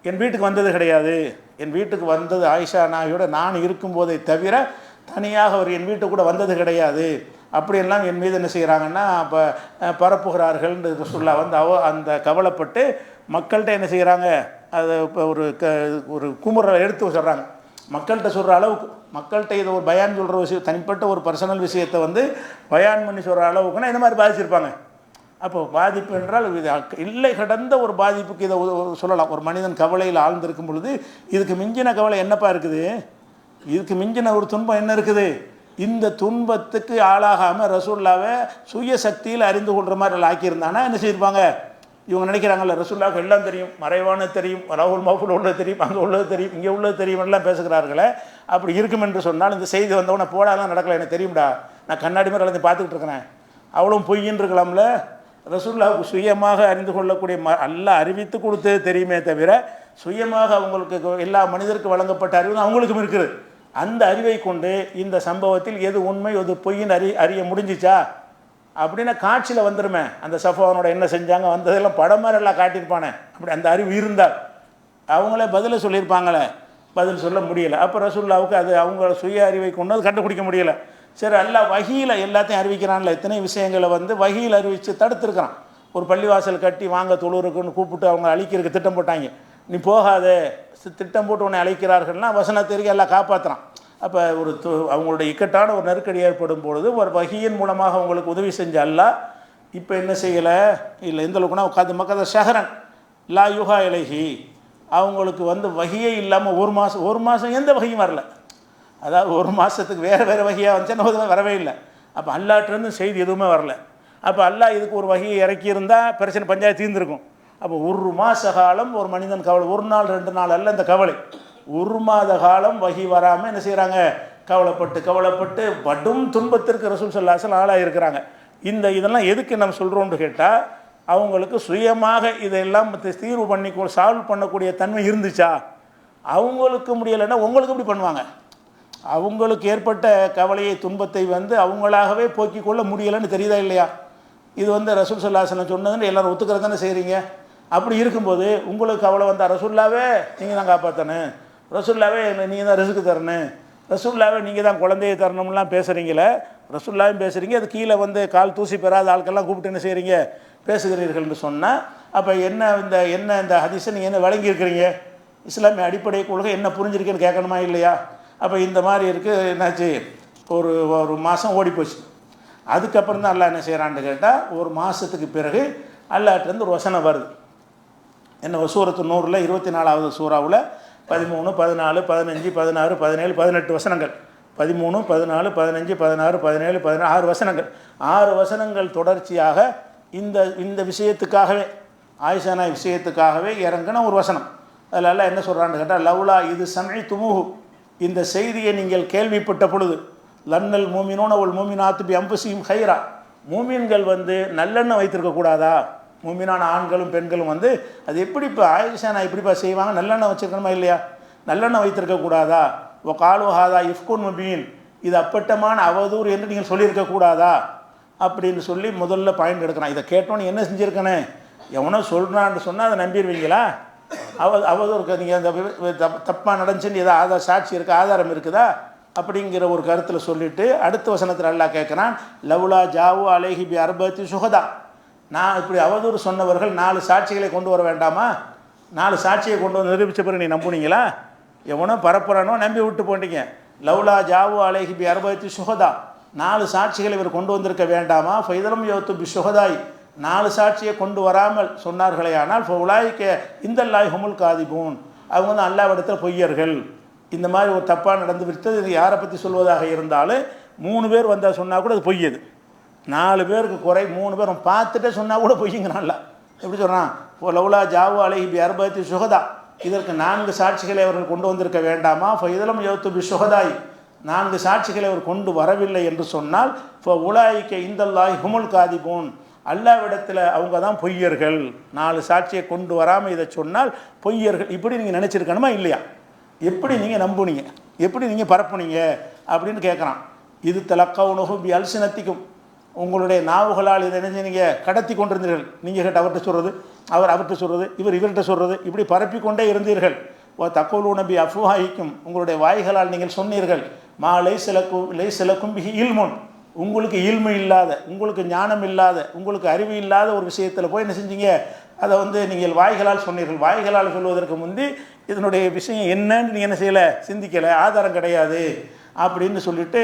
என் வீட்டுக்கு வந்தது கிடையாது. என் வீட்டுக்கு வந்தது ஆயிஷா நாயோட நான் இருக்கும்போதே தவிர தனியாக அவர் என் வீட்டுக்கு கூட வந்தது கிடையாது. அப்படியெல்லாம் என் மீது என்ன செய்கிறாங்கன்னா அப்போ பரப்புகிறார்கள்னு சொல்ல அந்த கவலைப்பட்டு மக்கள்கிட்ட என்ன செய்கிறாங்க, அதை இப்போ ஒரு குமுறை எடுத்து சொல்கிறாங்க. மக்கள்கிட்ட சொல்கிற அளவுக்கு, மக்கள்கிட்ட இதை ஒரு பயான் சொல்கிற விஷயம், தனிப்பட்ட ஒரு பர்சனல் விஷயத்தை பயான் பண்ணி சொல்கிற அளவுக்குன்னா இந்த மாதிரி பாதிச்சிருப்பாங்க. அப்போ பாதிப்பு என்றால் இது இல்லை கடந்த ஒரு பாதிப்புக்கு இதை சொல்லலாம். ஒரு மனிதன் கவலையில் ஆழ்ந்திருக்கும் பொழுது இதுக்கு மிஞ்சின கவலை என்னப்பா இருக்குது, இதுக்கு மிஞ்சின ஒரு துன்பம் என்ன இருக்குது, இந்த துன்பத்துக்கு ஆளாகாமல் ரசூலுல்லாவை சுய சக்தியில் அறிந்து கொள்கிற மாதிரி ஆக்கியிருந்தானா என்ன செய்திருப்பாங்க. இவங்க நினைக்கிறாங்கல்ல, ரசூலுல்லாவுக்கு எல்லாம் தெரியும், மறைவான தெரியும், லவ்ஹுல் மஹ்ஃபூல் உள்ளது தெரியும், அங்கே உள்ளது தெரியும், இங்கே உள்ளது தெரியும் எல்லாம் பேசுகிறார்களே. அப்படி இருக்கும் என்று சொன்னால் இந்த செய்தி வந்தவொடனே போடாதான் நடக்கலை, எனக்கு தெரியும்டா, நான் கண்ணாடி மாதிரி எல்லாத்தையும் பார்த்துக்கிட்டு இருக்கிறேன், அவ்வளோ பொய்ன்னு இருக்கலாம்ல. ரசூலுல்லாவுக்கு சுயமாக அறிந்து கொள்ளக்கூடிய அல்லாஹ் அறிவித்து கொடுத்தது தெரியுமே தவிர சுயமாக அவங்களுக்கு எல்லா மனிதருக்கு வழங்கப்பட்ட அறிவு அவங்களுக்கும் இருக்குது. அந்த அறிவை கொண்டு இந்த சம்பவத்தில் எது உண்மை எது பொய்ன்னு அறிய முடிஞ்சிச்சா அப்படின்னா காட்சியில் வந்துருமே. அந்த சஃபானோட என்ன செஞ்சாங்க வந்ததெல்லாம் படம் மாதிரி எல்லாம் காட்டியிருப்பானே. அப்படி அந்த அறிவு இருந்தால் அவங்களே பதிலை சொல்லியிருப்பாங்களே, பதில் சொல்ல முடியலை. அப்போ ரசூலுல்லாவுக்கு அது அவங்க சுய அறிவை கொண்டு அது கண்டுபிடிக்க முடியலை. சரி, அல்லாஹ் வஹீல எல்லாத்தையும் அறிவிக்கிறான்ல, எத்தனை விஷயங்களை வஹீல் அறிவித்து தடுத்துருக்கிறான். ஒரு பள்ளிவாசல் கட்டி வாங்க தொழுருக்குன்னு கூப்பிட்டு அவங்க அழிக்கிறதுக்கு திட்டம் போட்டாங்க, நீ போகாத திட்டம் போட்டு உன்னை அழைக்கிறார்கள்னா வசனத்திற்கு எல்லாம் காப்பாற்றுறான். அப்போ அவங்களுடைய இக்கட்டான ஒரு நெருக்கடி ஏற்படும் பொழுது ஒரு வஹீயின் மூலமாக அவங்களுக்கு உதவி செஞ்ச அல்லாஹ் இப்போ என்ன செய்யலை இல்லை எந்த அளவுக்குன்னா உட்காந்து மக்கள் ஷஹரன் லா யுஹா இலைஹி, அவங்களுக்கு வஹியே இல்லாமல் ஒரு மாதம் எந்த வகையும் வரல. அதாவது ஒரு மாதத்துக்கு வேறு வகையாக வந்துச்சுன்னா வரவே இல்லை. அப்போ அல்லாஹ்ட்டேருந்து செய்தி எதுவுமே வரல. அப்போ அல்லாஹ் இதுக்கு ஒரு வகையை இறக்கியிருந்தால் பிரச்சனை பஞ்சாயத்து தீர்ந்துருக்கும். அப்போ ஒரு மாத காலம் ஒரு மனிதன் கவலை, ஒரு நாள் 2 நாள் அல்ல இந்த கவலை, ஒரு மாத காலம் வகி வராமல் என்ன செய்கிறாங்க, கவலைப்பட்டு படும் துன்பத்திற்கு ரசூல் ஸல்லல்லாஹு அலைஹி வஸல்லம் ஆளாயிருக்கிறாங்க. இதெல்லாம் எதுக்கு நம்ம சொல்கிறோம்னு கேட்டால், அவங்களுக்கு சுயமாக இதெல்லாம் தீர்வு பண்ணி சால்வ் பண்ணக்கூடிய தன்மை இருந்துச்சா? அவங்களுக்கு முடியலைன்னா உங்களுக்கு எப்படி பண்ணுவாங்க? அவங்களுக்கு ஏற்பட்ட கவலையை துன்பத்தை அவங்களாகவே போக்கிக் கொள்ள முடியலைன்னு தெரியுதா இல்லையா? இது ரசூல் ஸல்லல்லாஹு அலைஹி வஸல்லம் சொன்னதுன்னு எல்லோரும் ஒத்துக்கிறது தானே செய்கிறீங்க. அப்படி இருக்கும்போது உங்களுக்கு கவலை வந்தால் ரசூல்லாவே நீங்கள் தான் காப்பாற்றணும், ரசூல்லாவே நீங்கள் தான் ரிஸ்க்கு தரணும், ரசூல்லாவே நீங்கள் தான் குழந்தையை தரணும்லாம் பேசுகிறீங்களே, ரசூல்லாவும் பேசுகிறீங்க, அது கீழே கால் தூசி பெறாத ஆட்கள்லாம் கூப்பிட்டு என்ன செய்கிறீங்க, பேசுகிறீர்கள்னு சொன்னால், அப்போ என்ன இந்த ஹதீஸை நீங்கள் என்ன விளங்கியிருக்கிறீங்க, இஸ்லாமிய அடிப்படை கொள்கை என்ன புரிஞ்சிருக்கேன்னு கேட்கணுமா இல்லையா? அப்போ இந்த மாதிரி இருக்குது. என்னாச்சு, ஒரு மாதம் ஓடி போச்சு. அதுக்கப்புறம் தான் அல்லாஹ் என்ன செய்கிறான்னு கேட்டால், ஒரு மாதத்துக்கு பிறகு அல்லாஹ்ட்டேருந்து ஒரு வசனம் வருது. என்ன, சூரத்து நூறில் 24வது சூறாவில் 13, 14, 15, 16, 17, 18 வசனங்கள், 13, 14, 15, 16, 17, 16 6 வசனங்கள், 6 வசனங்கள் தொடர்ச்சியாக இந்த விஷயத்துக்காகவே, ஆயிஷா நாய் விஷயத்துக்காகவே இறங்கின ஒரு வசனம். அதில் எல்லாம் என்ன சொல்கிறான்னு கேட்டால், லவ்லா இது சமி துமுகு, இந்த செய்தியை நீங்கள் கேள்விப்பட்ட பொழுது, லன்னல் மூமினோன ஒரு மூமினாத்து பி அம்புசியும் ஹைரா, மூமின்கள் நல்லெண்ணெய் வைத்திருக்கக்கூடாதா? மூமினான ஆண்களும் பெண்களும் அது எப்படி இப்போ ஆயிஷா நான் இப்படிப்பா செய்வாங்க, நல்லெண்ணெய் வச்சுருக்கணுமா இல்லையா? நல்லெண்ணெய் வைத்திருக்கக்கூடாதா? ஓ காலு ஹாதா இஃப்குன் முபீன், இது அப்பட்டமான அவதூறு என்று நீங்கள் சொல்லியிருக்கக்கூடாதா அப்படின்னு சொல்லி முதல்ல பாயிண்ட் எடுக்கிறான். இதை கேட்டோன்னு என்ன செஞ்சுருக்கனே, எவனோ சொல்கிறான்னு சொன்னால் அதை நம்பிடுவீங்களா? அவதூறு நீங்கள் அந்த தப்பாக நடந்துச்சுன்னு ஏதோ சாட்சி இருக்குது, ஆதாரம் இருக்குதா அப்படிங்கிற ஒரு கருத்தில் சொல்லிவிட்டு அடுத்த வசனத்தில் அல்லாஹ் கேட்குறான், லவ்லா ஜாவு அலைஹி பி அர்பத்தி சுஹதா, நான் இப்படி அவதூறு சொன்னவர்கள் 4 சாட்சிகளை கொண்டு வர வேண்டாமா? 4 சாட்சியை கொண்டு வந்து நிரூபித்த பிறகு நீ நம்புனீங்களா? எவனோ பரப்புறானோ நம்பி விட்டு போட்டீங்க. லவ்லா ஜாவு அலைஹி பி அர்பத்தி சுஹதா, 4 சாட்சிகளை இவர் கொண்டு வந்திருக்க வேண்டாமா? ஃபைதலம் யோத்து பி சுஹதாய், 4 சாட்சியை கொண்டு வராமல் சொன்னார்களே ஆனால் ஃபவுலாய்க்க இந்தல்லாஹி ஹுமுல் காதிபூன், அவங்க அல்லாஹ்விடத்தில் பொய்யர்கள். இந்த மாதிரி ஒரு தப்பாக நடந்து விட்டது, இது யாரை பற்றி சொல்வதாக இருந்தாலும் 3 பேர் வந்தால் சொன்னால் கூட அது பொய்யது. 4 பேருக்கு குறை, 3 பேரும் பார்த்துட்டே சொன்னால் கூட பொய்யுங்கிறான்ல. எப்படி சொல்கிறான், இப்போ லவ்லா ஜாவு அலைஹி பி அர்பத்தி சுஹதா, இதற்கு 4 சாட்சிகளை அவர்கள் கொண்டு வந்திருக்க வேண்டாமா? ஃபைதலம் யோத்து பி சுஹதாய், 4 சாட்சிகளை அவர் கொண்டு வரவில்லை என்று சொன்னால் உலாய்க்க இந்தல்லாஹி ஹுமுல் காதிபூன், அல்லாஹ்விடத்தில் அவங்க தான் பொய்யர்கள். 4 சாட்சியை கொண்டு வராமல் இதை சொன்னால் பொய்யர்கள். இப்படி நீங்கள் நினச்சிருக்கணுமா இல்லையா? எப்படி நீங்கள் நம்புனீங்க, எப்படி நீங்கள் பரப்புனீங்க அப்படின்னு கேட்குறான். இது தலக்கவுனுகும் பி அல்சினத்திக்கும், உங்களுடைய நாவுகளால் இதை என்ன நீங்கள் கடத்தி கொண்டிருந்தீர்கள். நீங்கள் கேட்ட அவர்கிட்ட சொல்கிறது, அவர்கிட்ட சொல்கிறது, இவர்கிட்ட சொல்கிறது, இப்படி பரப்பிக்கொண்டே இருந்தீர்கள். ஓ தக்கோலு நபி அஃபுஹாய்க்கும், உங்களுடைய வாய்களால் நீங்கள் சொன்னீர்கள், மா லைசலக்கும் பிஹி இல்முன், உங்களுக்கு இல்மு இல்லாத, உங்களுக்கு ஞானம் இல்லாத, உங்களுக்கு அறிவு இல்லாத ஒரு விஷயத்தில் போய் என்ன செஞ்சீங்க, அதை நீங்கள் வாய்களால் சொன்னீர்கள். வாய்களால் சொல்வதற்கு முந்தி இதனுடைய விஷயம் என்னன்னு நீங்கள் என்ன செய்யலை, சிந்திக்கலை, ஆதாரம் கிடையாது அப்படின்னு சொல்லிட்டு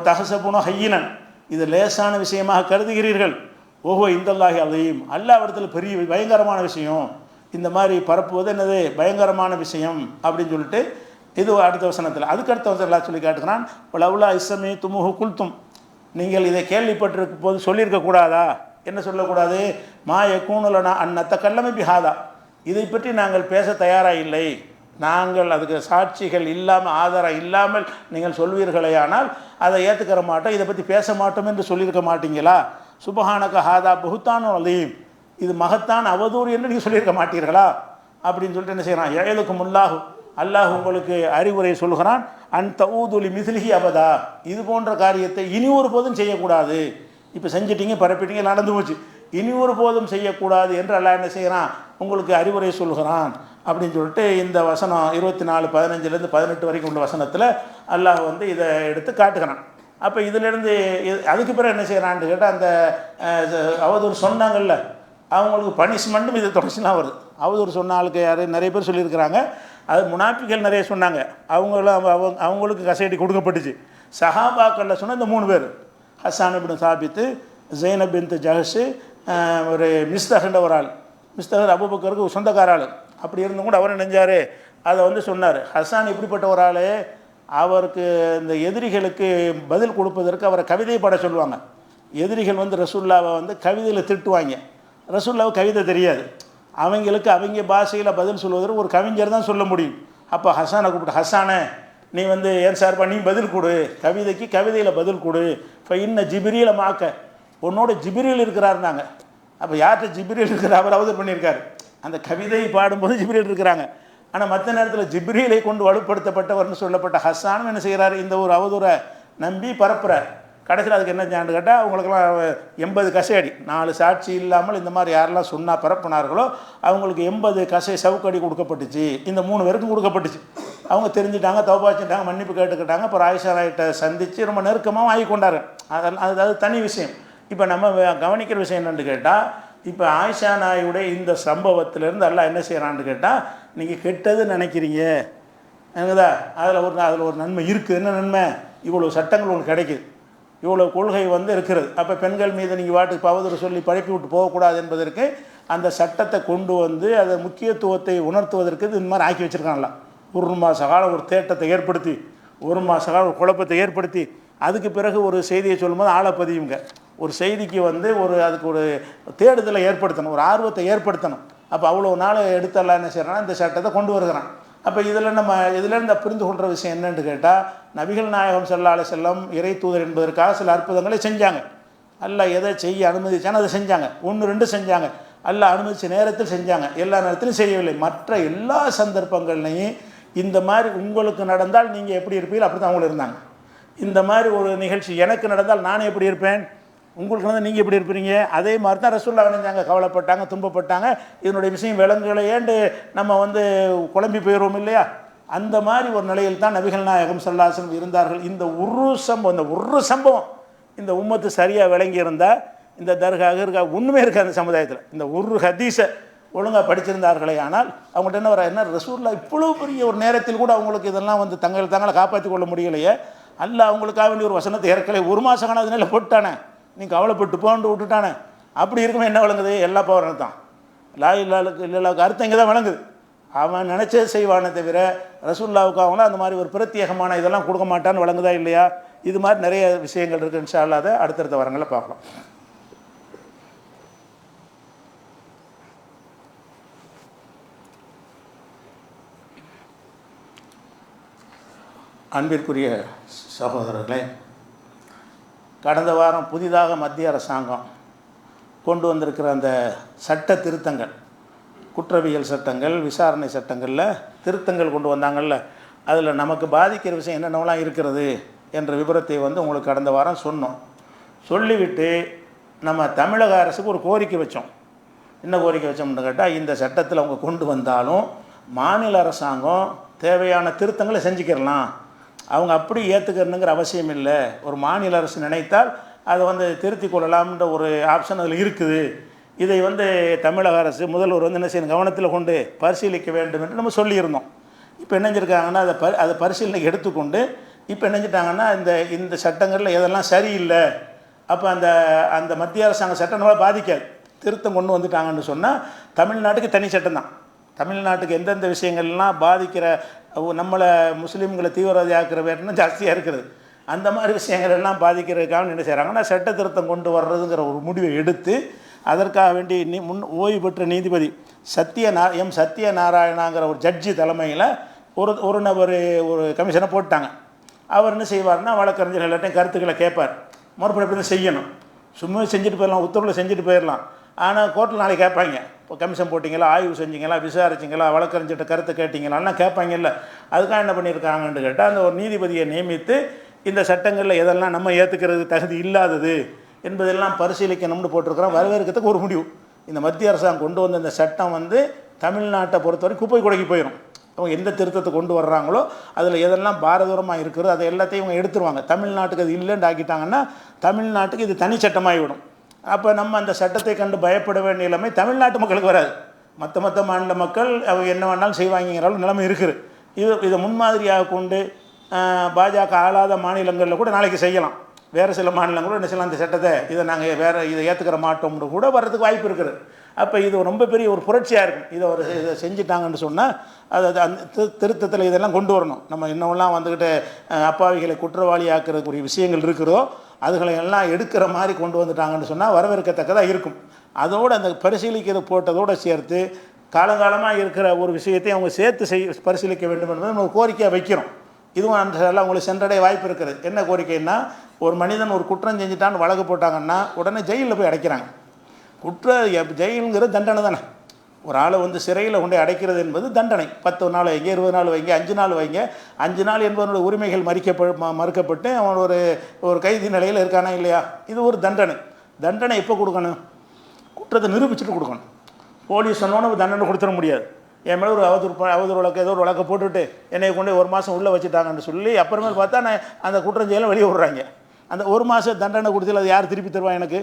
தஹசபுனோ ஹையினன், இது லேசான விஷயமாக கருதுகிறீர்கள். ஓஹோ இந்தல்லாஹி அலீம், அல்லாஹ்விடத்தில் பெரிய பயங்கரமான விஷயம், இந்த மாதிரி பரப்புவது என்னது பயங்கரமான விஷயம் அப்படின்னு சொல்லிட்டு இது அடுத்த வசனத்தில். அதுக்கடுத்த வசனம் அல்லாஹ் சொல்லி காட்டுகிறான், லவ்லா இஸ்ஸமி துமுஹு குல்தும், நீங்கள் இதை கேள்விப்பட்டிருக்க போது சொல்லியிருக்கக்கூடாதா? என்ன சொல்லக்கூடாது? மா யகூனுலனா அன்னத்த கல்லமை பிஹாதா, இதை பற்றி நாங்கள் பேச தயாராக இல்லை, நாங்கள் அதுக்கு சாட்சிகள் இல்லாமல் ஆதாரம் இல்லாமல் நீங்கள் சொல்வீர்களே ஆனால் அதை ஏற்றுக்கிற மாட்டோம், இதை பற்றி பேச மாட்டோம் என்று சொல்லியிருக்க மாட்டீங்களா? சுபஹானக ஹாதா புஹுத்தானு அலீம், இது மகத்தான் அவதூறு என்று நீங்கள் சொல்லியிருக்க மாட்டீர்களா அப்படின்னு சொல்லிட்டு என்ன செய்கிறான், ஏழுக்கும் முல்லாஹு, அல்லாஹ் உங்களுக்கு அறிவுரை சொல்கிறான், அன் தஊதுலி மிஸ்லிஹி அபதா, இது போன்ற காரியத்தை இனி ஒரு போதும் செய்யக்கூடாது. இப்போ செஞ்சிட்டீங்க, பரப்பிட்டீங்க, நடந்து போச்சு, இனி ஒரு போதும் செய்யக்கூடாது என்று அல்லாஹ் என்ன செய்கிறான், உங்களுக்கு அறிவுரை சொல்கிறான் அப்படின்னு சொல்லிட்டு இந்த வசனம் 24:15 18 வரைக்கும் உள்ள வசனத்தில் அல்லாஹ் இதை எடுத்து காட்டுகிறான். அப்போ இதிலேருந்து அதுக்கு பிறகு என்ன செய்கிறான்னு கேட்டால், அந்த அவதூறு சொன்னாங்கல்ல அவங்களுக்கு பனிஷ்மெண்ட்டும் இது தொடர்ச்சிலாம் வருது. அவதூறு சொன்ன ஆளுக்கு யார் நிறைய பேர் சொல்லியிருக்கிறாங்க, அது முனாஃபிகள் நிறைய சொன்னாங்க, அவங்களுக்கு கசையடி கொடுக்கப்பட்டுச்சு. சஹாபாக்களில் சொன்ன இந்த 3 பேர், ஹஸ்ஸான் இப்னு சாபித்து, ஜெய்னப் பின்த் ஜஹஷ், ஒரு மிஸ்தகன்ற ஒரு ஆள், மிஸ்தகர் அபூபக்கருக்கு சொந்தக்கார ஆள், அப்படி இருந்தும் கூட அவர் நெஞ்சார் அதை சொன்னார். ஹஸ்ஸான் இப்படிப்பட்ட ஒரு ஆள், அவருக்கு இந்த எதிரிகளுக்கு பதில் கொடுப்பதற்கு அவரை கவிதை பாட சொல்லுவாங்க. எதிரிகள் வந்து ரசூல்லாவை வந்து கவிதையில் திட்டுவாங்க. ரசூல்லாவுக்கு கவிதை தெரியாது. அவங்களுக்கு அவங்க பாஷையில் பதில் சொல்வதற்கு ஒரு கவிஞர் தான் சொல்ல முடியும். அப்போ ஹசானை கூப்பிட்டு, ஹசானே நீ வந்து ஏன் சார்பா நீ பதில் கொடு, கவிதைக்கு கவிதையில் பதில் கொடு. இப்போ இன்னும் ஜிப்ரீலை மாக்க உன்னோட ஜிப்ரீல் இருக்கிறாருனாங்க. அப்போ யார்கிட்ட ஜிப்ரீல் இருக்கிற அவர் அவதூறு பண்ணியிருக்காரு. அந்த கவிதை பாடும்போது ஜிப்ரீல் இருக்கிறாங்க. ஆனால் மற்ற நேரத்தில் ஜிப்ரீலை கொண்டு வலுப்படுத்தப்பட்டவர்னு சொல்லப்பட்ட ஹசானும் என்ன செய்கிறாரு, இந்த ஒரு அவதூறை நம்பி பரப்புறார். கடைசியில் அதுக்கு என்ன செஞ்சான்னு கேட்டால் அவங்களுக்கெல்லாம் 80 கசையடி, 4 சாட்சி இல்லாமல் இந்த மாதிரி யாரெல்லாம் சொன்னால் பரப்புனார்களோ அவங்களுக்கு 80 கசை சவுக்கடி கொடுக்கப்பட்டுச்சு. இந்த 3 பேருக்கும் கொடுக்கப்பட்டுச்சு. அவங்க தெரிஞ்சுட்டாங்க, தௌபாச்சிட்டாங்க, மன்னிப்பு கேட்டுக்கிட்டாங்க. அப்புறம் ஆயிஷா நாயிட்ட சந்தித்து ரொம்ப நெருக்கமாக ஆகி கொண்டாரு. அது தனி விஷயம். இப்போ நம்ம கவனிக்கிற விஷயம் என்னென்னு கேட்டால், இப்போ ஆயிஷா நாயுடைய இந்த சம்பவத்திலேருந்து எல்லாம் என்ன செய்கிறான்னு கேட்டால், நீங்கள் கெட்டது நினைக்கிறீங்க எனக்குதா, அதில் ஒரு நன்மை இருக்குது. என்ன நன்மை? இவ்வளோ சட்டங்கள் உங்களுக்கு கிடைக்குது, இவ்வளோ கொள்கை வந்து இருக்கிறது. அப்போ பெண்கள் மீது நீங்கள் வாட்டுக்கு அவதூறு சொல்லி பழப்பி விட்டு போகக்கூடாது என்பதற்கு அந்த சட்டத்தை கொண்டு வந்து அதை முக்கியத்துவத்தை உணர்த்துவதற்கு இந்த மாதிரி ஆக்கி வச்சுருக்காங்களா. ஒரு மாத காலம் ஒரு தேட்டத்தை ஏற்படுத்தி, ஒரு மாத காலம் ஒரு குழப்பத்தை ஏற்படுத்தி, அதுக்கு பிறகு ஒரு செய்தியை சொல்லும்போது ஆளை பதியுங்க. ஒரு செய்திக்கு வந்து அதுக்கு ஒரு தேடுதலை ஏற்படுத்தணும், ஒரு ஆர்வத்தை ஏற்படுத்தணும். அப்போ அவ்வளோ நாள் எடுத்தெல்லாம் என்ன செய்கிறான்னா இந்த சட்டத்தை கொண்டு வருகிறான். அப்போ இதிலேருந்து புரிந்து கொள்கிற விஷயம் என்னென்னு கேட்டால், நபிகள் நாயகம் ஸல்லல்லாஹு அலைஹி வஸல்லம் இறை தூதர் என்பதற்காக சில அற்புதங்களை செஞ்சாங்க. அல்லாஹ் எதை செய்ய அனுமதிச்சானோ அதை செஞ்சாங்க. 1 2 செஞ்சாங்க. அல்லாஹ் அனுமதித்த நேரத்தில் செஞ்சாங்க, எல்லா நேரத்திலும் செய்யவில்லை. மற்ற எல்லா சந்தர்ப்பங்கள்லையும் இந்த மாதிரி உங்களுக்கு நடந்தால் நீங்கள் எப்படி இருப்பீங்க அப்படி தான் அவங்களும் இருந்தாங்க. இந்த மாதிரி ஒரு நிகழ்ச்சி எனக்கு நடந்தால் நான் எப்படி இருப்பேன், உங்களுக்கு வந்து நீங்கள் எப்படி இருப்பீங்க, அதே மாதிரி தான் ரசூலுல்லாஹ் நினைஞ்சாங்க. கவலைப்பட்டாங்க, துன்பப்பட்டாங்க. இதனுடைய விஷயம் விலங்குகளையேண்டு நம்ம வந்து குழம்பி போயிடுவோம் இல்லையா. அந்த மாதிரி ஒரு நிலையில் தான் நபிகள் நாயகம் ஸல்லல்லாஹு அலைஹி வஸல்லம் இருந்தார்கள். இந்த ஒரு சம்பவம் இந்த உம்மத்து சரியாக விளங்கி இருந்தால் இந்த தர்கா ஒன்றுமே இருக்காது அந்த சமுதாயத்தில். இந்த ஒரு ஹதீஸை ஒழுங்காக படிச்சிருந்தார்களே ஆனால் அவங்கள்ட்ட என்ன ரசூலுல்லாஹ் இவ்வளோ பெரிய ஒரு நேரத்தில் கூட அவங்களுக்கு இதெல்லாம் வந்து தங்களை காப்பாற்றி கொள்ள முடியலையே. அல்லாஹ் அவங்களுக்காக வேண்டிய ஒரு வசனத்தை இறக்கலை. 1 மாதம் காணாதுனால போட்டானே, நீ கவலைப்பட்டு போன்னு விட்டுட்டானே. அப்படி இருக்குமே என்ன விளங்குது? எல்லா பவரும் தான். லா இல்லாஹு இல்லல்லாஹுக்கு அர்த்தம் இங்கே தான் விளங்குது. அவன் நினச்சே செய்வானே தவிர ரசூலுல்லாஹ்வுக்கு அவங்களாம் அந்த மாதிரி ஒரு பிரத்யேகமான இதெல்லாம் கொடுக்க மாட்டான்னு விளங்குதா இல்லையா. இது மாதிரி நிறைய விஷயங்கள் இருக்குது. இன்ஷா அல்லாஹ் அதை அடுத்தடுத்த வாரங்களில் பார்க்கலாம். அன்பிற்குரிய சகோதரர்களே, கடந்த வாரம் புதிதாக மத்திய அரசாங்கம் கொண்டு வந்திருக்கிற அந்த சட்ட திருத்தங்கள், குற்றவியல் சட்டங்கள், விசாரணை சட்டங்களில் திருத்தங்கள் கொண்டு வந்தாங்கள்ல, அதில் நமக்கு பாதிக்கிற விஷயம் என்னென்னலாம் இருக்கிறது என்ற விபரத்தை வந்து உங்களுக்கு கடந்த வாரம் சொன்னோம். சொல்லிவிட்டு நம்ம தமிழக அரசுக்கு ஒரு கோரிக்கை வச்சோம். என்ன கோரிக்கை வச்சோம்னு கேட்டால், இந்த சட்டத்தில் அவங்க கொண்டு வந்தாலும் மாநில அரசாங்கம் தேவையான திருத்தங்களை செஞ்சுக்கிடலாம், அவங்க அப்படி ஏற்றுக்கணுங்கிற அவசியம் இல்லை. ஒரு மாநில அரசு நினைத்தால் அதை வந்து திருத்தி கொள்ளலாம்ன்ற ஒரு ஆப்ஷன் அதில் இருக்குது. இதை வந்து தமிழக அரசு முதல்வர் வந்து என்ன செய்யணும், கவனத்தில் கொண்டு பரிசீலிக்க வேண்டும் என்று நம்ம சொல்லியிருந்தோம். இப்போ என்ன செஞ்சுருக்காங்கன்னா அதை பரிசீலனைக்கு எடுத்துக்கொண்டு இப்போ என்ன செஞ்சிட்டாங்கன்னா இந்த சட்டங்களில் எதெல்லாம் சரியில்லை, அப்போ அந்த மத்திய அரசாங்க சட்டம் நம்மளை பாதிக்காது, திருத்தம் கொண்டு வந்துட்டாங்கன்னு சொன்னால் தமிழ்நாட்டுக்கு தனி சட்டம் தான். தமிழ்நாட்டுக்கு எந்தெந்த விஷயங்கள்லாம் பாதிக்கிற, நம்மளை முஸ்லீம்களை தீவிரவாதியாக்குற வேணும் ஜாஸ்தியாக இருக்குது, அந்த மாதிரி விஷயங்கள் எல்லாம் பாதிக்கிறதுக்காக என்ன செய்கிறாங்கன்னா சட்ட திருத்தம் கொண்டு வர்றதுங்கிற ஒரு முடிவை எடுத்து அதற்காக வேண்டி ஓய்வு பெற்ற நீதிபதி சத்யநாராயணாங்கிற ஒரு ஜட்ஜி தலைமையில் ஒரு நபர் ஒரு கமிஷனை போட்டாங்க. அவர் என்ன செய்வார்னா வழக்கறிஞர்கள் எல்லாத்தையும் கருத்துக்களை கேட்பார். மறுபடியும் எப்படி தான் செய்யணும், சும்மா செஞ்சுட்டு போயிடலாம், உத்தரவில் செஞ்சுட்டு போயிடலாம். ஆனால் கோர்ட்டில் நாளைக்கு கேட்பாங்க, இப்போ கமிஷன் போட்டிங்களா, ஆய்வு செஞ்சிங்களா, விசாரிச்சிங்களா, வழக்கறிஞர்கிட்ட கருத்து கேட்டிங்களான்னா கேட்பாங்கல்ல. அதுக்காக என்ன பண்ணியிருக்காங்கன்னு கேட்டால், அந்த ஒரு நீதிபதியை நியமித்து இந்த சட்டங்களில் எதெல்லாம் நம்ம ஏற்றுக்கிறது தகுதி இல்லாதது என்பதெல்லாம் பரிசீலிக்கணும்னு போட்டிருக்கிறோம். வரவேற்கிறதுக்கு ஒரு முடிவு. இந்த மத்திய அரசாங்கம் கொண்டு வந்த இந்த சட்டம் வந்து தமிழ்நாட்டை பொறுத்தவரை குப்பை குடைக்கு போயிடும். அவங்க எந்த திருத்தத்தை கொண்டு வர்றாங்களோ அதில் எதெல்லாம் பாரதூரமாக இருக்கிறதோ அதை எல்லாத்தையும் இவங்க எடுத்துருவாங்க. தமிழ்நாட்டுக்கு அது இல்லைன்னு ஆக்கிட்டாங்கன்னா தமிழ்நாட்டுக்கு இது தனி சட்டமாகிவிடும். அப்போ நம்ம அந்த சட்டத்தை கண்டு பயப்பட வேண்டிய நிலைமை தமிழ்நாட்டு மக்களுக்கு வராது. மற்ற மாநில மக்கள் அவங்க என்ன வேணாலும் செய்வாங்கிற நிலைமை இருக்குது. இதை முன்மாதிரியாக கொண்டு பாஜக ஆளாத மாநிலங்களில் கூட நாளைக்கு செய்யலாம். வேறு சில மாநிலங்களும் என்ன செய்யலாம், இந்த சட்டத்தை இதை நாங்கள் இதை ஏற்றுக்கிற மாட்டோம்னு கூட வர்றதுக்கு வாய்ப்பு இருக்குது. அப்போ இது ரொம்ப பெரிய ஒரு புரட்சியாக இருக்கும். இதை செஞ்சிட்டாங்கன்னு சொன்னால் அது அந்த திருத்தத்தில் இதெல்லாம் கொண்டு வரணும். நம்ம இன்னமெல்லாம் வந்துக்கிட்டு அப்பாவிகளை குற்றவாளி ஆக்கிறதுக்குரிய விஷயங்கள் இருக்கிறதோ அதுகளை எல்லாம் எடுக்கிற மாதிரி கொண்டு வந்துட்டாங்கன்னு சொன்னால் வரவேற்கத்தக்கதாக இருக்கும். அதோடு அந்த பரிசீலிக்கிறது போட்டதோடு சேர்த்து காலங்காலமாக இருக்கிற ஒரு விஷயத்தை அவங்க சேர்த்து பரிசீலிக்க வேண்டும் என்பதை நம்ம கோரிக்கையாக வைக்கிறோம். இதுவும் அந்த எல்லாம் உங்களுக்கு சென்றடைய வாய்ப்பு இருக்கிறது. என்ன கோரிக்கைன்னா, ஒரு மனிதன் ஒரு குற்றம் செஞ்சுட்டான்னு வழக்கு போட்டாங்கன்னா உடனே ஜெயிலில் போய் அடைக்கிறாங்க. ஜெயிலுங்கிற தண்டனை தானே. ஒரு ஆளை சிறையில் கொண்டு அடைக்கிறது என்பது தண்டனை. 10 நாள் வைங்க, 20 நாள் வைங்க, 5 நாள் வைங்க. 5 நாள் என்பவனுடைய உரிமைகள் மறுக்கப்பட்டு அவன் ஒரு கைதி நிலையில் இருக்கானா இல்லையா? இது ஒரு தண்டனை எப்போ கொடுக்கணும்? குற்றத்தை நிரூபிச்சுட்டு கொடுக்கணும். போலீஸ் சொன்னோன்னு தண்டனை கொடுத்துட முடியாது. என் மேலே ஒரு அவதூறு வழக்கு ஏதோ ஒரு வழக்கை போட்டுவிட்டு என்னை கொண்டு 1 மாதம் உள்ளே வச்சுட்டாங்கன்னு சொல்லி அப்புறமேல் பார்த்தா நான் அந்த குற்றம் செய்யலாம் வெளியே விட்றாங்க. அந்த 1 மாதம் தண்டனை கொடுத்து அது யார் திருப்பி தருவான்? எனக்கு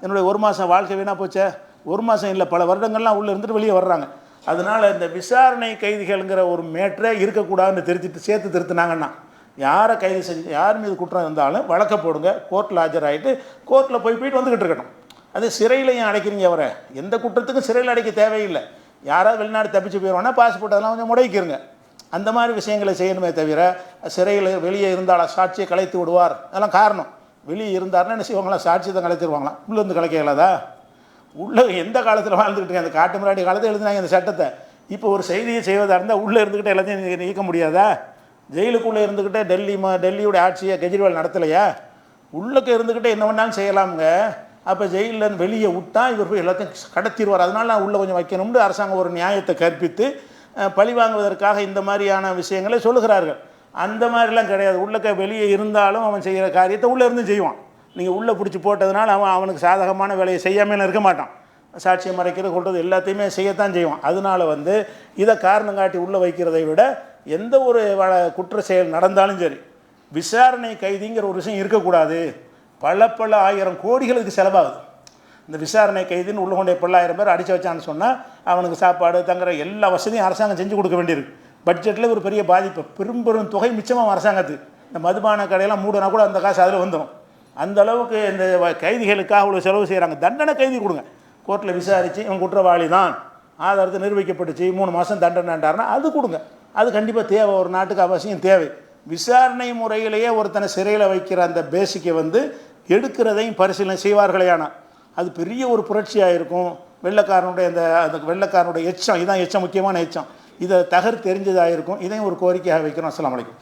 என்னுடைய 1 மாதம் வாழ்க்கை வீணாக போச்சே. 1 மாதம் இல்லை, பல வருடங்கள்லாம் உள்ளே இருந்துட்டு வெளியே வர்றாங்க. அதனால் இந்த விசாரணை கைதிகள்ங்கிற ஒரு மேட்டரே இருக்கக்கூடாதுன்னு சேர்த்து திருத்தினாங்கன்னா, யார் மீது குற்றம் இருந்தாலும் வழக்க போடுங்க, கோர்ட்டில் ஆஜராகிட்டு கோர்ட்டில் போயிட்டு வந்துக்கிட்டு இருக்கணும். அது சிறையில் ஏன் அடைக்கிறீங்க? அவரை எந்த குற்றத்துக்கும் சிறையில் அடைக்க தேவையில்லை. யாராவது வெளிநாடு தப்பிச்சு போயிடுவானா பாஸ்போர்ட் அதெல்லாம் கொஞ்சம் முடக்கிருங்க. அந்த மாதிரி விஷயங்களை செய்யணுமே தவிர, சிறையில் வெளியே இருந்தாலும் சாட்சியை கலைத்து விடுவார், அதெல்லாம் காரணம். வெளியே இருந்தாருன்னா என்ன செய்வாங்களா? சாட்சியை தான் கலைச்சிருவாங்களாம். உள்ளேருந்து கலைக்கலாதா? உள்ளே எந்த காலத்தில் வாழ்ந்துக்கிட்டு அந்த காட்டு முன்னாடி காலத்தில் எழுதினாங்க இந்த சட்டத்தை. இப்போ ஒரு செய்தியை செய்வதாக இருந்தால் உள்ளே இருந்துக்கிட்டே எல்லாத்தையும் நீக்க முடியாதா? ஜெயிலுக்குள்ளே இருந்துக்கிட்டே டெல்லியோட ஆட்சியை கெஜ்ரிவால் நடத்தலையா? உள்ளுக்கு இருந்துக்கிட்டே என்ன வேணாலும் செய்யலாமுங்க. அப்போ ஜெயிலில் வெளியே விட்டால் இவர் போய் எல்லாத்தையும் கடத்திடுவார். அதனால நான் உள்ளே கொஞ்சம் வைக்கணும்னு அரசாங்கம் ஒரு நியாயத்தை கற்பித்து பழி வாங்குவதற்காக இந்த மாதிரியான விஷயங்களை சொல்லுகிறார்கள். அந்த மாதிரிலாம் கிடையாது. உள்ளக்க வெளியே இருந்தாலும் அவன் செய்கிற காரியத்தை உள்ளே இருந்து செய்வான். நீங்கள் உள்ளே பிடிச்சி போட்டதுனால அவனுக்கு சாதகமான வேலையை செய்யாமல் இருக்க மாட்டான். சாட்சியை மறைக்கிறது கொள்வது எல்லாத்தையுமே செய்யத்தான் செய்வான். அதனால் இதை காரணம் காட்டி உள்ளே வைக்கிறதை விட எந்த ஒரு குற்ற செயல் நடந்தாலும் சரி, விசாரணை கைதிங்கிற ஒரு விஷயம் இருக்கக்கூடாது. பல ஆயிரம் கோடிகளுக்கு செலவாகுது. இந்த விசாரணை கைதின்னு உள்ள கொண்டே 10,000 பேர் அடித்து வச்சான்னு சொன்னால் அவனுக்கு சாப்பாடு தங்குற எல்லா வசதியும் அரசாங்கம் செஞ்சு கொடுக்க வேண்டியிருக்கு. பட்ஜெட்டில் ஒரு பெரிய பாதிப்பு, பெரும் தொகை மிச்சமாக அரசாங்கத்துக்கு. இந்த மதுபான கடையெல்லாம் மூடனா கூட அந்த காசு அதில் வந்துடும். அந்த அளவுக்கு இந்த கைதிகளுக்காக அவ்வளோ செலவு செய்கிறாங்க. தண்டனை கைதி கொடுங்க, கோர்ட்டில் விசாரித்து இவன் குற்றவாளி தான் ஆதாரத்தை நிரூபிக்கப்பட்டுச்சு, 3 மாதம் தண்டனைன்றாருன்னா அது கொடுங்க. அது கண்டிப்பாக தேவை, ஒரு நாட்டுக்கு அவசியம் தேவை. விசாரணை முறையிலேயே ஒருத்தனை சிறையில் வைக்கிற அந்த பேசிக்கை எடுக்கிறதையும் பரிசீலனை செய்வார்களே. ஆனால் அது பெரிய ஒரு புரட்சியாக இருக்கும். வெள்ளைக்காரனுடைய எச்சம், இதுதான் முக்கியமான எச்சம். இதை தகர் தெரிஞ்சதாக இருக்கும். இதையும் ஒரு கோரிக்கையாக வைக்கிறோம். அஸ்ஸலாமு அலைக்கும்.